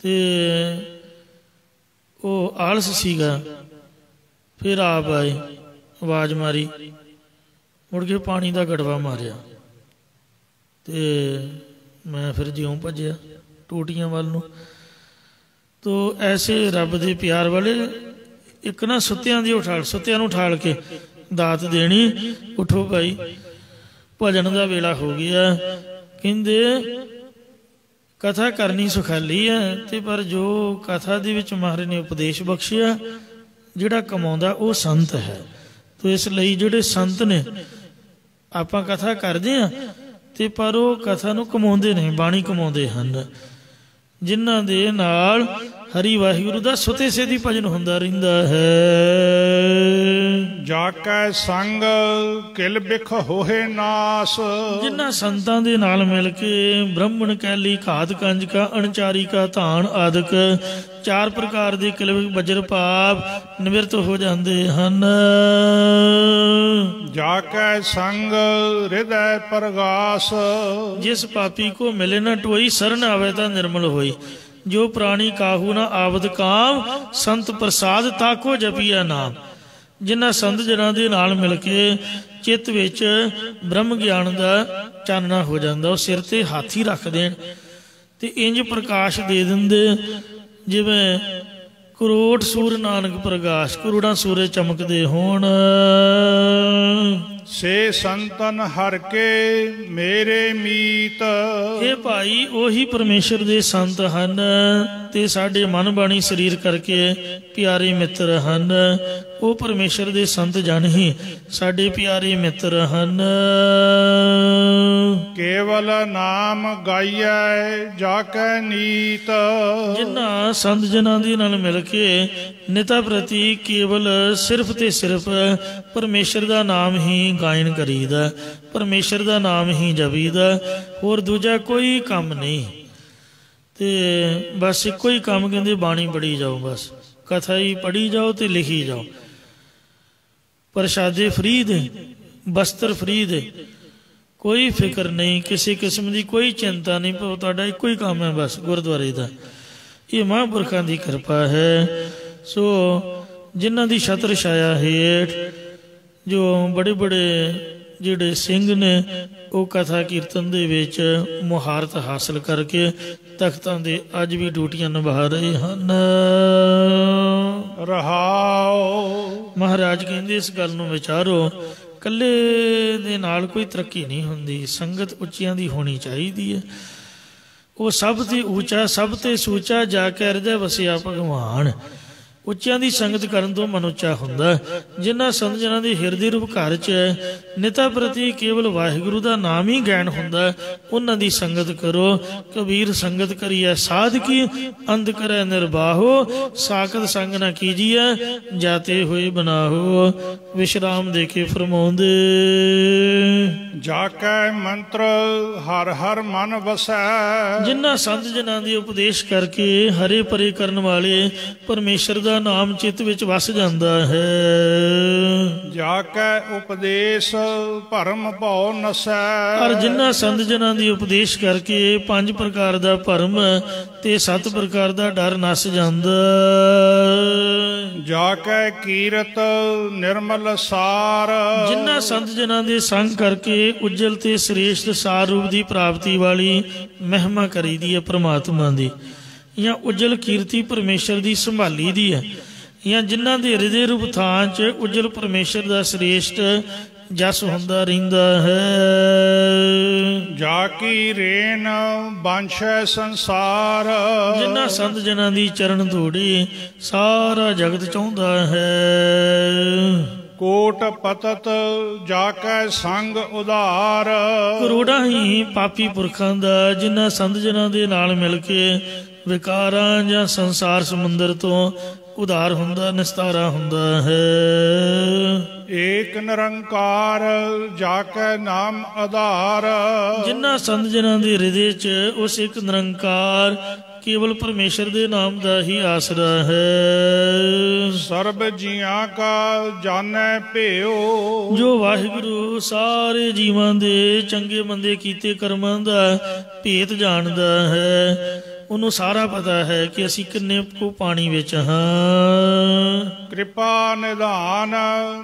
ਤੇ ਉਹ ਆਲਸ ਸੀਗਾ। ਫਿਰ ਆਪ ਆਏ, ਆਵਾਜ਼ ਮਾਰੀ, ਮੁੜ ਕੇ ਪਾਣੀ ਦਾ ਗੜਵਾ ਮਾਰਿਆ ਤੇ ਮੈਂ ਫਿਰ ਜਿਉਂ ਭੱਜਿਆ ਟੂਟੀਆਂ ਵੱਲ ਨੂੰ। ਤੋ ਐਸੇ ਰੱਬ ਦੇ ਪਿਆਰ ਵਾਲੇ ਇੱਕ ਨਾ ਸੁੱਤਿਆਂ ਦੀ ਉਠਾਲ, ਸੁੱਤਿਆਂ ਨੂੰ ਉਠਾਲ ਕੇ ਦਾਤ ਦੇਣੀ। ਉਠੋ ਭਾਈ ਭਜਨ ਦਾ ਵੇਲਾ ਹੋ ਗਿਆ। ਕਹਿੰਦੇ ਕਥਾ ਕਰਨੀ ਸੁਖਾਲੀ ਹੈ ਤੇ ਪਰ ਜੋ ਕਥਾ ਦੇ ਵਿੱਚ ਮਹਾਰਾਜ ਨੇ ਉਪਦੇਸ਼ ਬਖਸ਼ਿਆ ਜਿਹੜਾ ਕਮਾਉਂਦਾ ਉਹ ਸੰਤ ਹੈ। ਤੋ ਇਸ ਲਈ ਜਿਹੜੇ ਸੰਤ ਨੇ ਆਪਾਂ ਕਥਾ ਕਰਦੇ ਹਾਂ ਤੇ ਪਰ ਉਹ ਕਥਾ ਨੂੰ ਕਮਾਉਂਦੇ ਨਹੀਂ, ਬਾਣੀ ਕਮਾਉਂਦੇ ਹਨ। ਜਿਨ੍ਹਾਂ ਦੇ ਨਾਲ ਹਰੀ ਵਾਹਿਗੁਰੂ ਦਾ ਸੁਤੇ ਸੇ ਦੀ ਭਜਨ ਹੁੰਦਾ ਰਹਿੰਦਾ ਹੈ। ਜਾਕੈ ਸੰਗ ਕਿਲ ਬਿਖ ਹੋਏ ਨਾਸ। ਜਿਨ੍ਹਾਂ ਸੰਤਾਂ ਦੇ ਨਾਲ ਮਿਲ ਕੇ ਬ੍ਰਾਹਮਣ ਕੈਲੀ ਘਾਤ ਕੰਜਕਾ ਅਣਚਾਰੀ ਕਾ ਧਾਨ ਆਦਿਕ 4 ਪ੍ਰਕਾਰ ਦੇ ਕਿਲ ਵਜਰ ਪਾਪ ਨਿਵਰਤ ਹੋ ਜਾਂਦੇ ਹਨ। ਜਾਕੈ ਸੰਗ ਹਿਰਦੈ ਪ੍ਰਗਾਸ। ਜਿਸ ਪਾਪੀ को मिले न टोई शरण आवे ता निर्मल होई। जो प्राणी काहू न आवत काम संत प्रसाद ताको जपिया नाम। जिन्हां संत जनां दे नाल मिल के चित्त विच ब्रह्म ज्ञान दा चानना हो जांदा। ਉਹ सिर ते हाथी रख देण ते इंज प्रकाश दे दिंदे जिवें ਕਰੋੜ ਸੂਰ ਨਾਨਕ ਪ੍ਰਗਾਸ਼। ਕਰੋੜਾਂ ਸੂਰਜ ਚਮਕਦੇ ਹੋਣ। ਸੇ ਸੰਤਨ ਹਰ ਕੇ ਮੇਰੇ ਮੀਤ। ਇਹ ਭਾਈ ਉਹੀ ਪਰਮੇਸ਼ਰ ਦੇ ਸੰਤ ਹਨ ਤੇ ਸਾਡੇ ਮਨ ਬਾਣੀ ਸਰੀਰ ਕਰਕੇ ਪਿਆਰੇ ਮਿੱਤਰ ਹਨ। ਉਹ ਪਰਮੇਸ਼ਰ ਦੇ ਸੰਤ ਜਨ ਹੀ ਸਾਡੇ ਪਿਆਰੇ ਮਿੱਤਰ ਹਨ। ਕੇਵਲ ਨਾਮ ਗਾਈਐ ਜਾ ਕੈ ਨੀਤ। ਜਿਨ੍ਹਾਂ ਸੰਤ ਜਨਾਂ ਦੇ ਨਾਲ ਮਿਲ ਕੇ ਨਿਤਾ ਪ੍ਰਤੀ ਕੇਵਲ ਸਿਰਫ ਤੇ ਸਿਰਫ ਪਰਮੇਸ਼ਰ ਦਾ ਨਾਮ ਹੀ ਗਾਇਨ ਕਰੀਦਾ, ਪਰਮੇਸ਼ਰ ਦਾ ਨਾਮ ਹੀ ਜਪੀਦਾ, ਹੋਰ ਦੂਜਾ ਕੋਈ ਕੰਮ ਨਹੀਂ। ਤੇ ਬਸ ਇੱਕੋ ਹੀ ਕੰਮ ਕਹਿੰਦੇ ਬਾਣੀ ਪੜ੍ਹੀ ਜਾਓ, ਬਸ ਕਥਾ ਹੀ ਪੜ੍ਹੀ ਜਾਓ ਤੇ ਲਿਖੀ ਜਾਓ। ਪ੍ਰਸ਼ਾਦੇ ਫਰੀ ਦੇ, ਬਸਤਰ ਫਰੀ ਦੇ, ਕੋਈ ਫਿਕਰ ਨਹੀਂ, ਕਿਸੇ ਕਿਸਮ ਦੀ ਕੋਈ ਚਿੰਤਾ ਨਹੀਂ। ਤੁਹਾਡਾ ਇੱਕੋ ਹੀ ਕੰਮ ਹੈ ਬਸ ਗੁਰਦੁਆਰੇ ਦਾ। ਇਹ ਮਹਾਂਪੁਰਖਾਂ ਦੀ ਕਿਰਪਾ ਹੈ। ਸੋ ਜਿਨ੍ਹਾਂ ਦੀ ਛਤਰ ਛਾਇਆ ਹੇਠ ਜੋ ਬੜੇ ਬੜੇ ਜਿਹੜੇ ਸਿੰਘ ਨੇ ਉਹ ਕਥਾ ਕੀਰਤਨ ਦੇ ਵਿੱਚ ਮੁਹਾਰਤ ਹਾਸਲ ਕਰਕੇ ਤਖਤਾਂ ਦੇ ਅੱਜ ਵੀ ਡਿਊਟੀਆਂ ਨਿਭਾ ਰਹੇ ਹਨ। ਰਹਾਉ। ਮਹਾਰਾਜ ਕਹਿੰਦੇ ਇਸ ਗੱਲ ਨੂੰ ਵਿਚਾਰੋ, ਇਕੱਲੇ ਦੇ ਨਾਲ ਕੋਈ ਤਰੱਕੀ ਨਹੀਂ ਹੁੰਦੀ, ਸੰਗਤ ਉੱਚੀਆਂ ਦੀ ਹੋਣੀ ਚਾਹੀਦੀ ਹੈ। ਉਹ ਸਭ ਤੇ ਉੱਚਾ, ਸਭ ਤੇ ਸੂਚਾ ਜਾ ਕੇ ਹਿਰਦੇ ਵਸਿਆ ਭਗਵਾਨ। ਉੱਚਿਆਂ ਦੀ ਸੰਗਤ ਕਰਨ ਤੋਂ ਮਨ ਉੱਚਾ ਹੁੰਦਾ। ਜਿਨ੍ਹਾਂ ਸੰਤ ਜਨਾਂ ਦੇ ਹਿਰਦੇ ਰੂਪ ਘਰ 'ਚ ਨਿਤਾ ਪ੍ਰਤੀ ਕੇਵਲ ਵਾਹਿਗੁਰੂ ਦਾ ਨਾਮ ਹੀ ਗੈਣ ਹੁੰਦਾ, ਉਹਨਾਂ ਦੀ ਸੰਗਤ ਕਰੋ। ਕਬੀਰ ਸੰਗਤ ਕਰੀਐ ਸਾਧਕੀ, ਅੰਧ ਕਰੈ ਨਿਰਬਾਹੋ, ਸਾਖਤ ਸੰਗ ਨਾ ਕੀਜੀਐ ਜਾਤੇ ਹੋਏ ਬਨਾਹੋ। ਵਿਸ਼ਰਾਮ ਦੇ ਕੇ ਫਰਮਾਉਂਦੇ, ਜਾ ਕੈ ਮੰਤਰ ਹਰ ਹਰ ਮਨ ਵਸੈ। ਜਿਨ੍ਹਾਂ ਸੰਤ ਜਨਾਂ ਦੇ ਉਪਦੇਸ਼ ਕਰਕੇ ਹਰੇ ਪਰੇ ਕਰਨ ਵਾਲੇ ਪਰਮੇਸ਼ਰ ਦਾ ਨਾਮ ਚਿੱਤ ਵਿੱਚ ਵਸ ਜਾਂਦਾ ਹੈ। ਜਾ ਕੈ ਉਪਦੇਸ਼ ਭਰਮ ਭਉ ਨਸੈ। ਔਰ ਜਿਨ੍ਹਾਂ ਸੰਤ ਜਨਾਂ ਦੀ ਉਪਦੇਸ਼ ਕਰਕੇ 5 ਪ੍ਰਕਾਰ ਦਾ ਭਰਮ ਤੇ 7 ਪ੍ਰਕਾਰ ਦਾ ਡਰ ਨਸ ਜਾਂਦਾ। ਜਾ ਕੈ ਕੀਰਤ ਨਿਰਮਲ ਸਾਰ। ਜਿਨ੍ਹਾਂ ਸੰਤ ਜਨਾਂ ਦੇ ਸੰਗ ਕਰਕੇ ਉਜਲ ਤੇ ਸ੍ਰੇਸ਼ਟ ਸਾਰ ਰੂਪ ਦੀ ਪ੍ਰਾਪਤੀ ਵਾਲੀ ਮਹਿਮਾ ਕਰੀਦੀ ਹੈ ਪ੍ਰਮਾਤਮਾ ਦੀ, ਜਾਂ ਉਜਲ ਕੀਰਤੀ ਪਰਮੇਸ਼ਰ ਦੀ ਸੰਭਾਲੀ ਦੀ ਹੈ, ਜਾਂ ਜਿਨ੍ਹਾਂ ਦੇ ਹਿਰਦੇ ਰੂਪ ਥਾਂ 'ਚ ਉਜਲ ਪਰਮੇਸ਼ਰ ਦਾ ਸ੍ਰੇਸ਼ਟ ਜਸ ਹੁੰਦਾ ਰਹਿੰਦਾ ਹੈ। ਜਾ ਕੀ ਰੇਨ ਬੰਸ਼ੈ ਸੰਸਾਰ। ਜਿਨ੍ਹਾਂ ਸੰਤ ਜਨਾਂ ਦੀ ਚਰਨ ਧੂੜੀ ਸਾਰਾ ਜਗਤ ਚਾਹੁੰਦਾ ਹੈ। ਕੋਟ ਪਤਤ ਜਾ ਕੈ ਸੰਗ ਉਧਾਰ। ਕਰੋੜਾਂ ਹੀ ਪਾਪੀ ਪੁਰਖਾਂ ਦਾ ਜਿਨ੍ਹਾਂ ਸੰਤ ਜਨਾਂ ਦੇ ਨਾਲ ਮਿਲ ਕੇ ਵਿਕਾਰਾਂ ਜਾਂ ਸੰਸਾਰ ਸਮੁੰਦਰ ਤੋਂ ਉਧਾਰ ਹੁੰਦਾ, ਨਿਸਤਾਰਾ ਹੁੰਦਾ ਹੈ। ਏਕ ਨਿਰੰਕਾਰ ਜਾ ਕੈ ਨਾਮ ਆਧਾਰ। ਜਿਨ੍ਹਾਂ ਸੰਤ ਜਨਾਂ ਦੇ ਹਿਰਦੇ 'ਚ ਉਸ ਇੱਕ ਨਿਰੰਕਾਰ ਕੇਵਲ ਪਰਮੇਸ਼ਰ ਦੇ ਨਾਮ ਦਾ ਹੀ ਆਸਰਾ ਹੈ। ਸਰਬ ਜੀਆਂ ਕਾ ਜਾਣੈ ਭਿਓ। ਜੋ ਵਾਹਿਗੁਰੂ ਸਾਰੇ ਜੀਵਾਂ ਦੇ ਚੰਗੇ ਮੰਦੇ ਕੀਤੇ ਕਰਮਾਂ ਦਾ ਭੇਤ ਜਾਣਦਾ ਹੈ। ਉਹਨੂੰ ਸਾਰਾ ਪਤਾ ਹੈ ਕਿ ਅਸੀਂ ਕਿੰਨੇ ਕੁ ਪਾਣੀ ਵਿੱਚ ਹਾਂ। ਕਿਰਪਾ ਨਿਧਾਨ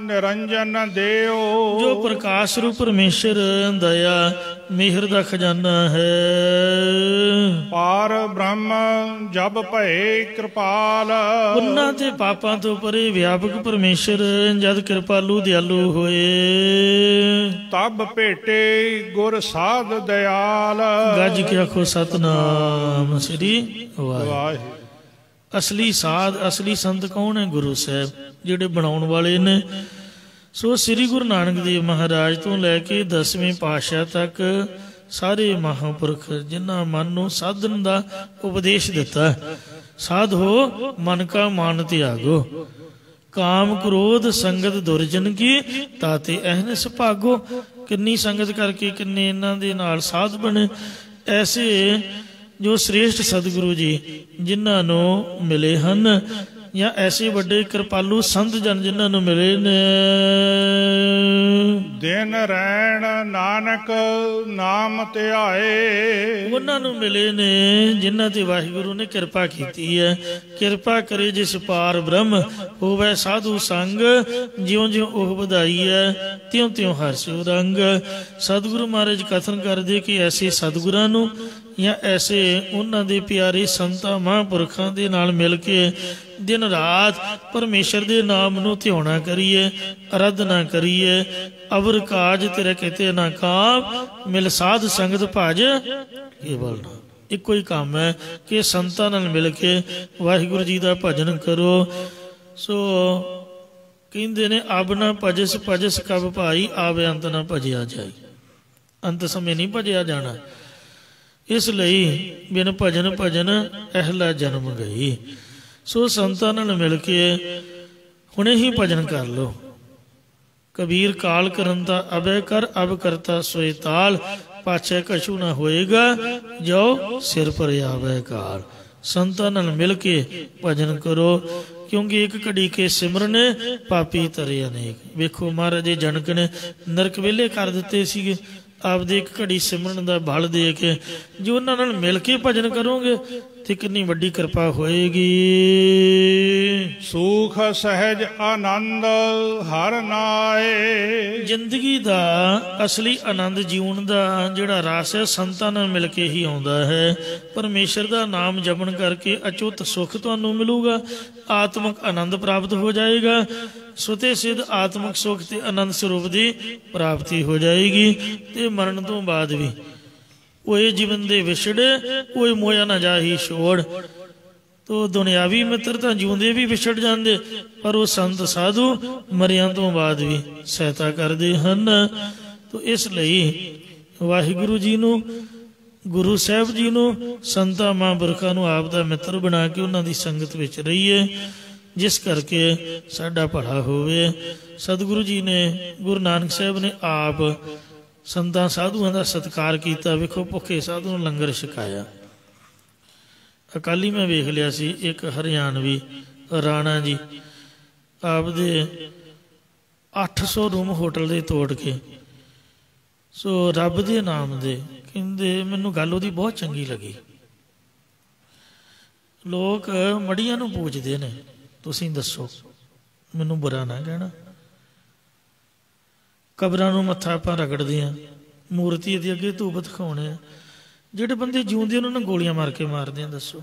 ਨਿਰੰਜਨ ਦੇਓ। ਜੋ ਪ੍ਰਕਾਸ਼ ਰੂਪ ਪਰਮੇਸ਼ਰ ਦਇਆ ਮਿਹਰ ਦਾ ਖਜ਼ਾਨਾ ਹੈ। ਪਾਰ ਬ੍ਰਹਮ ਜਬ ਭਏ ਕਿਰਪਾਲ। ਪੁੰਨਾਂ ਤੇ ਪਾਪਾਂ ਤੋਂ ਪਰੇ ਵਿਆਪਕ ਪਰਮੇਸ਼ਰ ਜਦ ਕਿਰਪਾਲੂ ਦਿਆਲੂ ਹੋਏ। ਤਬ ਭੇਟੇ ਗੁਰ ਸਾਧ ਦਿਆਲ। ਗੱਜ ਕੇ ਆਖੋ ਸਤਨਾਮ ਸ੍ਰੀ ਵਾਹਿਗੁਰੂ। ਅਸਲੀ ਸਾਧ ਅਸਲੀ ਸੰਤ ਕੌਣ ਹੈ? ਗੁਰੂ ਸਾਹਿਬ ਜਿਹੜੇ ਬਣਾਉਣ ਵਾਲੇ ਨੇ। ਸੋ ਸ੍ਰੀ ਗੁਰੂ ਨਾਨਕ ਦੇਵ ਮਹਾਰਾਜ ਤੋਂ ਲੈ ਕੇ 10ਵੇਂ ਪਾਤਸ਼ਾਹ ਤੱਕ ਸਾਰੇ ਮਹਾਂਪੁਰਖ ਜਿਨ੍ਹਾਂ ਮਨ ਨੂੰ ਸਾਧਨ ਦਾ ਉਪਦੇਸ਼ ਦਿੱਤਾ। ਸਾਧੋ ਮਨ ਕਾ ਮਾਨ ਤਿਆਗੋ, ਕਾਮ ਕ੍ਰੋਧ ਸੰਗਤ ਦੁਰਜਨ ਕੀ, ਤਾਤੇ ਅਹਨਿਸ ਭਾਗੋ। ਕਿੰਨੀ ਸੰਗਤ ਕਰਕੇ ਕਿੰਨੇ ਇਹਨਾਂ ਦੇ ਨਾਲ ਸਾਧ ਬਣੇ। ਐਸੇ ਜੋ ਸ੍ਰੇਸ਼ਟ ਸਤਿਗੁਰੂ ਜੀ ਜਿਨ੍ਹਾਂ ਨੂੰ ਮਿਲੇ ਹਨ, ਜਾਂ ਐਸੇ ਵੱਡੇ ਕਿਰਪਾਲੂ ਸੰਤ ਜਨ ਜਿਨ੍ਹਾਂ ਨੂੰ ਮਿਲੇ ਨੇ। ਦਿਨ ਰਹਿਣ ਨਾਨਕ ਨਾਮ ਧਿਆਏ। ਉਹਨਾਂ ਨੂੰ ਮਿਲੇ ਨੇ ਜਿਨ੍ਹਾਂ ਤੇ ਵਾਹਿਗੁਰੂ ਨੇ ਕਿਰਪਾ ਕੀਤੀ ਹੈ। ਕਿਰਪਾ ਕਰੇ ਜਿਸ ਪਾਰ ਬ੍ਰਹਮ, ਹੋਵੇ ਸਾਧੂ ਸੰਗ। ਜਿਉਂ ਜਿਉਂ ਉਹ ਵਧਾਈ ਹੈ ਤਿਉਂ ਤਿਉਂ ਹਰਸਿਓ ਰੰਗ। ਸਤਿਗੁਰੂ ਮਹਾਰਾਜ ਕਥਨ ਕਰਦੇ ਕਿ ਐਸੇ ਸਤਿਗੁਰਾਂ ਨੂੰ ਜਾਂ ਐਸੇ ਉਹਨਾਂ ਦੇ ਪਿਆਰੇ ਸੰਤਾਂ ਮਹਾਂਪੁਰਖਾਂ ਦੇ ਨਾਲ ਮਿਲ ਕੇ ਦਿਨ ਰਾਤ ਪਰਮੇਸ਼ਰ ਦੇ ਨਾਮ ਨੂੰ ਧਿਆਉਣਾ ਕਰੀਏ, ਅਰਾਧਨਾ ਕਰੀਏ। ਅਵਰ ਕਾਜ ਤੇਰੇ ਕਿਤੇ ਨਾ ਕਾਮ, ਮਿਲ ਸਾਧ ਸੰਗਤ ਭਜ ਕੇਵਲ ਨਾਮ। ਇੱਕੋ ਹੀ ਕੰਮ ਹੈ ਕਿ ਸੰਤਾਂ ਨਾਲ ਮਿਲ ਕੇ ਵਾਹਿਗੁਰੂ ਜੀ ਦਾ ਭਜਨ ਕਰੋ। ਸੋ ਕਹਿੰਦੇ ਨੇ ਅਬ ਨਾ ਭਜਸ ਭਜਸ ਕਬ ਭਾਈ, ਆਵੇ ਅੰਤ ਨਾ ਭਜਿਆ ਜਾਈ। ਅੰਤ ਸਮੇਂ ਨਹੀਂ ਭਜਿਆ ਜਾਣਾ, ਇਸ ਲਈ ਬਿਨ ਭਜਨ ਭਜਨ ਅਹਿਲਾ ਜਨਮ ਗਈ। ਸੋ ਸੰਤਾਂ ਨਾਲ ਮਿਲ ਕੇ ਹੁਣੇ ਹੀ ਭਜਨ ਕਰ ਲਓ। ਕਬੀਰ ਕਾਲ ਕਰਨ ਦਾ ਅਬੈ ਕਰ, ਅਬ ਕਰਤਾ ਸੋਏ ਤਾਲ, ਪਾਛੇ ਕਛੂ ਨਾ ਹੋਏਗਾ ਜੋ ਸਿਰ ਪਰ ਆਵੇ ਕਾਲ। ਸੰਤਾਂ ਨਾਲ ਮਿਲ ਕੇ ਭਜਨ ਕਰੋ, ਕਿਉਂਕਿ ਇੱਕ ਘੜੀ ਕੇ ਸਿਮਰਨ ਪਾਪੀ ਤਰੇ ਅਨੇਕ। ਵੇਖੋ ਮਹਾਰਾਜ ਜਨਕ ਨੇ ਨਰਕ ਵਿਹਲੇ ਕਰ ਦਿੱਤੇ ਸੀਗੇ, ਆਪਦੇ ਇੱਕ ਘੜੀ ਸਿਮਰਨ ਦਾ ਬਲ ਦੇ ਕੇ। ਜੋ ਉਹਨਾਂ ਨਾਲ ਮਿਲ ਕੇ ਭਜਨ ਕਰੋਗੇ ਤੇ ਕਿੰਨੀ ਵੱਡੀ ਕਿਰਪਾ ਹੋਏਗੀ। ਸੁਖ ਸਹਿਜ ਆਨੰਦ ਹਰ ਨਾਏ। ਜ਼ਿੰਦਗੀ ਦਾ ਅਸਲੀ ਆਨੰਦ ਜੀਉਣ ਦਾ ਜਿਹੜਾ ਰਸ ਹੈ ਸੰਤਾਂ ਨਾਲ ਮਿਲ ਕੇ ਹੀ ਆਉਂਦਾ ਹੈ। ਪਰਮੇਸ਼ਰ ਦਾ ਨਾਮ ਜਪਣ ਕਰਕੇ ਅਚੁੱਤ ਸੁੱਖ ਤੁਹਾਨੂੰ ਮਿਲੂਗਾ, ਆਤਮਿਕ ਆਨੰਦ ਪ੍ਰਾਪਤ ਹੋ ਜਾਏਗਾ। ਸੁਤੇ ਸਿੱਧ ਆਤਮਿਕ ਸੁੱਖ ਤੇ ਆਨੰਦ ਸਰੂਪ ਦੀ ਪ੍ਰਾਪਤੀ ਹੋ ਜਾਏਗੀ। ਤੇ ਮਰਨ ਤੋਂ ਬਾਅਦ ਵੀ ਉਹ ਜੀਵਨ ਦੇ ਵਿਛੜੇ ਕੋਈ ਮੋਇਆ ਨਾ ਜਾਹੀ ਛੋੜ। ਤੋ ਦੁਨਿਆਵੀ ਮਿੱਤਰ ਤਾਂ ਜਿਉਂਦੇ ਵੀ ਵਿਛੜ ਜਾਂਦੇ, ਪਰ ਉਹ ਸੰਤ ਸਾਧੂ ਮਰਿਆਂ ਤੋਂ ਬਾਅਦ ਵੀ ਸਹਾਇਤਾ ਕਰਦੇ ਹਨ। ਤੋ ਇਸ ਲਈ ਵਾਹਿਗੁਰੂ ਜੀ ਨੂੰ, ਗੁਰੂ ਸਾਹਿਬ ਜੀ ਨੂੰ, ਸੰਤਾਂ ਮਹਾਂਪੁਰਖਾਂ ਨੂੰ ਆਪ ਦਾ ਮਿੱਤਰ ਬਣਾ ਕੇ ਉਹਨਾਂ ਦੀ ਸੰਗਤ ਵਿੱਚ ਰਹੀਏ, ਜਿਸ ਕਰਕੇ ਸਾਡਾ ਭਲਾ ਹੋਵੇ। ਸਤਿਗੁਰੂ ਜੀ ਨੇ, ਗੁਰੂ ਨਾਨਕ ਸਾਹਿਬ ਨੇ ਆਪ ਸੰਤਾਂ ਸਾਧੂਆਂ ਦਾ ਸਤਿਕਾਰ ਕੀਤਾ। ਵੇਖੋ ਭੁੱਖੇ ਸਾਧੂ ਨੂੰ ਲੰਗਰ ਛਕਾਇਆ। ਅਕਾਲੀ ਮੈਂ ਵੇਖ ਲਿਆ ਸੀ ਇੱਕ ਹਰਿਆਣਵੀ ਰਾਣਾ ਜੀ ਆਪਦੇ 800 ਰੂਮ ਹੋਟਲ ਦੇ ਤੋੜ ਕੇ, ਸੋ ਰੱਬ ਦੇ ਨਾਮ ਦੇ, ਕਹਿੰਦੇ ਮੈਨੂੰ ਗੱਲ ਉਹਦੀ ਬਹੁਤ ਚੰਗੀ ਲੱਗੀ। ਲੋਕ ਮੜੀਆਂ ਨੂੰ ਪੂਜਦੇ ਨੇ, ਤੁਸੀਂ ਦੱਸੋ, ਮੈਨੂੰ ਬੁਰਾ ਨਾ ਕਹਿਣਾ। ਕਬਰਾਂ ਨੂੰ ਮੱਥਾ ਆਪਾਂ ਰਗੜਦੇ ਹਾਂ, ਮੂਰਤੀ ਦੇ ਅੱਗੇ ਧੂਪ ਦਿਖਾਉਣੇ ਆ। ਜਿਹੜੇ ਬੰਦੇ ਜਿਉਂਦੇ ਉਹਨਾਂ ਨੂੰ ਗੋਲੀਆਂ ਮਾਰ ਕੇ ਮਾਰਦੇ ਆ, ਦੱਸੋ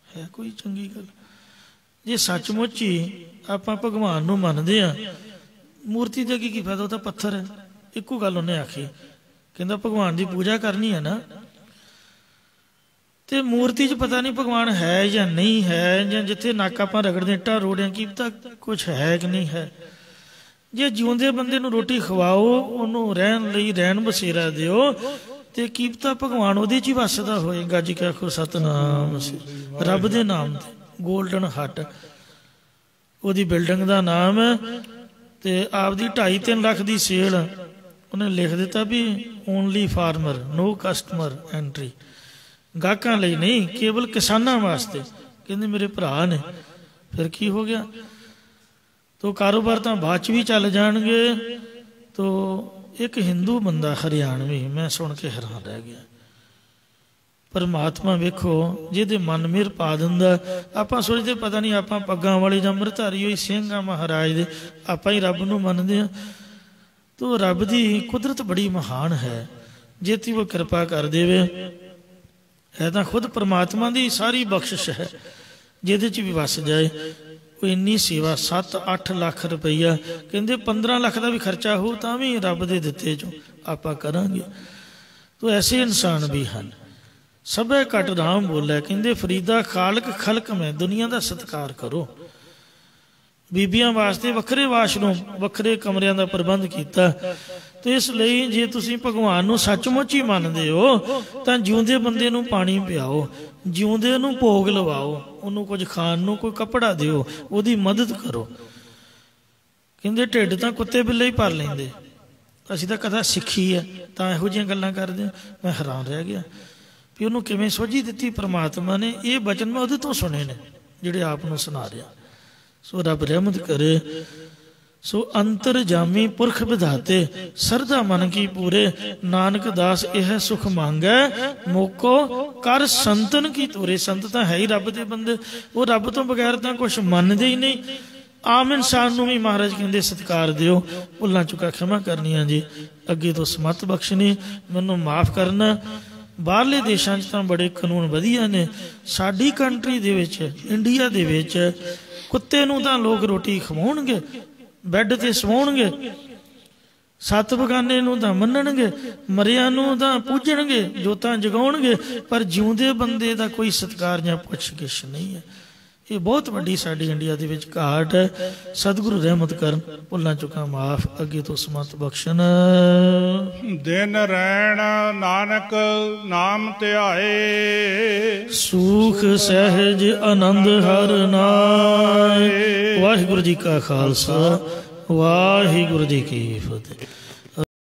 ਹੈ ਕੋਈ ਚੰਗੀ ਗੱਲ? ਜੇ ਸੱਚਮੁੱਚ ਹੀ ਆਪਾਂ ਭਗਵਾਨ ਨੂੰ ਮੰਨਦੇ ਆ, ਮੂਰਤੀ ਦੇ ਅੱਗੇ ਕੀ ਫਾਇਦਾ? ਉਹ ਤਾਂ ਪੱਥਰ ਹੈ। ਇੱਕੋ ਗੱਲ ਉਹਨੇ ਆਖੀ, ਕਹਿੰਦਾ ਭਗਵਾਨ ਦੀ ਪੂਜਾ ਕਰਨੀ ਹੈ ਨਾ, ਤੇ ਮੂਰਤੀ 'ਚ ਪਤਾ ਨਹੀਂ ਭਗਵਾਨ ਹੈ ਜਾਂ ਨਹੀਂ ਹੈ, ਜਾਂ ਜਿੱਥੇ ਨੱਕ ਆਪਾਂ ਰਗੜਦੇ ਇੱਟਾਂ ਰੋੜਿਆਂ ਕੀ ਪਤਾ ਕੁਛ ਹੈ ਕਿ ਨਹੀਂ ਹੈ। ਜੇ ਜਿਉਂਦੇ ਬੰਦੇ ਨੂੰ ਰੋਟੀ ਖਵਾਓ, ਉਹਨੂੰ ਰਹਿਣ ਲਈ ਰਹਿਣ ਬਸੇਰਾ ਦਿਓ, ਤੇ ਕੀ ਪਤਾ ਭਗਵਾਨ ਉਹਦੇ 'ਚ ਹੀ ਵੱਸਦਾ ਹੋਏ। ਗੱਜ ਕੇ ਆਖੋ ਸਤਨਾਮ। ਰੱਬ ਦੇ ਨਾਮ ਤੇ ਗੋਲਡਨ ਹੱਟ ਉਹਦੀ ਬਿਲਡਿੰਗ ਦਾ ਨਾਮ ਹੈ, ਤੇ ਆਪਦੀ 2.5-3 ਲੱਖ ਦੀ ਸੇਲ ਉਹਨੇ ਲਿਖ ਦਿੱਤਾ ਵੀ ਓਨਲੀ ਫਾਰਮਰ, ਨੋ ਕਸਟਮਰ ਐਂਟਰੀ। ਗਾਹਕਾਂ ਲਈ ਨਹੀਂ, ਕੇਵਲ ਕਿਸਾਨਾਂ ਵਾਸਤੇ। ਕਹਿੰਦੇ ਮੇਰੇ ਭਰਾ ਨੇ। ਫਿਰ ਕੀ ਹੋ ਗਿਆ? ਤੋ ਕਾਰੋਬਾਰ ਤਾਂ ਬਾਅਦ 'ਚ ਵੀ ਚੱਲ ਜਾਣਗੇ। ਤੋ ਇੱਕ ਹਿੰਦੂ ਬੰਦਾ ਹਰਿਆਣਵੀ, ਮੈਂ ਸੁਣ ਕੇ ਹੈਰਾਨ ਰਹਿ ਗਿਆ। ਪਰਮਾਤਮਾ ਵੇਖੋ ਜਿਹਦੇ ਮਨ ਮਿਹਰ ਪਾ ਦਿੰਦਾ। ਆਪਾਂ ਸੋਚਦੇ ਪਤਾ ਨਹੀਂ ਆਪਾਂ ਪੱਗਾਂ ਵਾਲੇ ਜਾਂ ਅੰਮ੍ਰਿਤਧਾਰੀ ਹੋਈ ਸਿੰਘ ਆ ਮਹਾਰਾਜ ਦੇ, ਆਪਾਂ ਹੀ ਰੱਬ ਨੂੰ ਮੰਨਦੇ ਹਾਂ। ਤੋ ਰੱਬ ਦੀ ਕੁਦਰਤ ਬੜੀ ਮਹਾਨ ਹੈ, ਜੇਤੀ ਉਹ ਕਿਰਪਾ ਕਰ ਦੇਵੇ। ਹੈ ਤਾਂ ਖੁਦ ਪਰਮਾਤਮਾ ਦੀ ਸਾਰੀ ਬਖਸ਼ਿਸ਼ ਹੈ, ਜਿਹਦੇ 'ਚ ਵੀ ਵਸ ਜਾਏ। ਕੋਈ ਇੰਨੀ ਸੇਵਾ 7-8 ਲੱਖ ਰੁਪਈਆ, ਕਹਿੰਦੇ 15 ਲੱਖ ਦਾ ਵੀ ਖਰਚਾ ਹੋ ਤਾਂ ਵੀ ਰੱਬ ਦੇ ਦਿੱਤੇ 'ਚੋਂ ਆਪਾਂ ਕਰਾਂਗੇ। ਤੋ ਐਸੇ ਇਨਸਾਨ ਵੀ ਹਨ। ਸਭੇ ਘਟ ਰਾਮ ਬੋਲਿਆ, ਕਹਿੰਦੇ ਫਰੀਦਾ ਖਾਲਕ ਖਲਕ ਮੈਂ, ਦੁਨੀਆ ਦਾ ਸਤਿਕਾਰ ਕਰੋ। ਬੀਬੀਆਂ ਵਾਸਤੇ ਵੱਖਰੇ ਵਾਸ਼ਰੂਮ, ਵੱਖਰੇ ਕਮਰਿਆਂ ਦਾ ਪ੍ਰਬੰਧ ਕੀਤਾ। ਤੇ ਇਸ ਲਈ ਜੇ ਤੁਸੀਂ ਭਗਵਾਨ ਨੂੰ ਸੱਚਮੁੱਚ ਹੀ ਮੰਨਦੇ ਹੋ ਤਾਂ ਜਿਉਂਦੇ ਬੰਦੇ ਨੂੰ ਪਾਣੀ ਪਿਆਓ, ਜਿਉਂਦੇ ਨੂੰ ਭੋਗ ਲਵਾਓ, ਉਹਨੂੰ ਕੁਝ ਖਾਣ ਨੂੰ ਕੋਈ ਕੱਪੜਾ ਦਿਓ, ਉਹਦੀ ਮਦਦ ਕਰੋ। ਕਹਿੰਦੇ ਢਿੱਡ ਤਾਂ ਕੁੱਤੇ ਬਿੱਲੇ ਹੀ ਭਰ ਲੈਂਦੇ, ਅਸੀਂ ਤਾਂ ਕਥਾ ਸਿੱਖੀ ਹੈ ਤਾਂ ਇਹੋ ਜਿਹੀਆਂ ਗੱਲਾਂ ਕਰਦੇ। ਮੈਂ ਹੈਰਾਨ ਰਹਿ ਗਿਆ ਵੀ ਉਹਨੂੰ ਕਿਵੇਂ ਸੋਝੀ ਦਿੱਤੀ ਪਰਮਾਤਮਾ ਨੇ। ਇਹ ਬਚਨ ਮੈਂ ਉਹਦੇ ਤੋਂ ਸੁਣੇ ਨੇ ਜਿਹੜੇ ਆਪ ਨੂੰ ਸੁਣਾ ਰਿਹਾ। ਸੋ ਰੱਬ ਰਹਿਮਤ ਕਰੇ। ਸੋ ਅੰਤਰ ਜਾਮੀ ਪੁਰਖ ਵਿਧਾਤੇ, ਸਰਦਾ ਮਨ ਕੀ ਪੂਰੇ, ਨਾਨਕ ਦਾਸ ਇਹ ਸੁਖ ਮੰਗੈ, ਮੋਕੋ ਕਰ ਸੰਤਨ ਕੀ ਤੋਰੇ। ਸੰਤ ਤਾਂ ਹੈ ਹੀ ਰੱਬ ਦੇ ਬੰਦੇ, ਉਹ ਰੱਬ ਤੋਂ ਬਗੈਰ ਤਾਂ ਕੁਛ ਮੰਨਦੇ ਹੀ ਨਹੀਂ। ਆਮ ਇਨਸਾਨ ਨੂੰ ਵੀ ਮਹਾਰਾਜ ਕਹਿੰਦੇ ਸਤਿਕਾਰ ਦਿਓ। ਭੁੱਲਾਂ ਚੁੱਕਾ ਖਿਮਾ ਕਰਨੀਆਂ ਜੀ, ਅੱਗੇ ਤੋਂ ਸਮਤ ਬਖਸ਼ਣੀ, ਮੈਨੂੰ ਮਾਫ ਕਰਨਾ। ਬਾਹਰਲੇ ਦੇਸ਼ਾਂ 'ਚ ਤਾਂ ਬੜੇ ਕਾਨੂੰਨ ਵਧੀਆ ਨੇ। ਸਾਡੀ ਕੰਟਰੀ ਦੇ ਵਿੱਚ, ਇੰਡੀਆ ਦੇ ਵਿੱਚ, ਕੁੱਤੇ ਨੂੰ ਤਾਂ ਲੋਕ ਰੋਟੀ ਖਵਾਉਣਗੇ, ਬੈੱਡ 'ਤੇ ਸਵਾਉਣਗੇ, 7 ਬਗਾਨੇ ਨੂੰ ਤਾਂ ਮੰਨਣਗੇ, ਮਰਿਆਂ ਨੂੰ ਤਾਂ ਪੂਜਣਗੇ, ਜੋਤਾਂ ਜਗਾਉਣਗੇ, ਪਰ ਜਿਉਂਦੇ ਬੰਦੇ ਦਾ ਕੋਈ ਸਤਿਕਾਰ ਜਾਂ ਪੁੱਛ ਗਿੱਛ ਨਹੀਂ ਹੈ। ਇਹ ਬਹੁਤ ਵੱਡੀ ਸਾਡੀ ਇੰਡੀਆ ਦੇ ਵਿੱਚ ਘਾਟ ਹੈ। ਸਤਿਗੁਰੂ ਰਹਿਮਤ ਕਰਨ, ਭੁੱਲਾਂ ਚੁੱਕਾਂ ਮਾਫ, ਅੱਗੇ ਤੋਂ ਸਮਤ ਬਖਸ਼ਣ। ਦਿਨ ਰਹਿਣ ਨਾਨਕ ਨਾਮ ਧਿਆਏ, ਸੁਖ ਸਹਿਜ ਆਨੰਦ ਹਰ ਨਾਏ। ਵਾਹਿਗੁਰੂ ਜੀ ਕਾ ਖਾਲਸਾ, ਵਾਹਿਗੁਰੂ ਜੀ ਕੀ ਫਤਿਹ।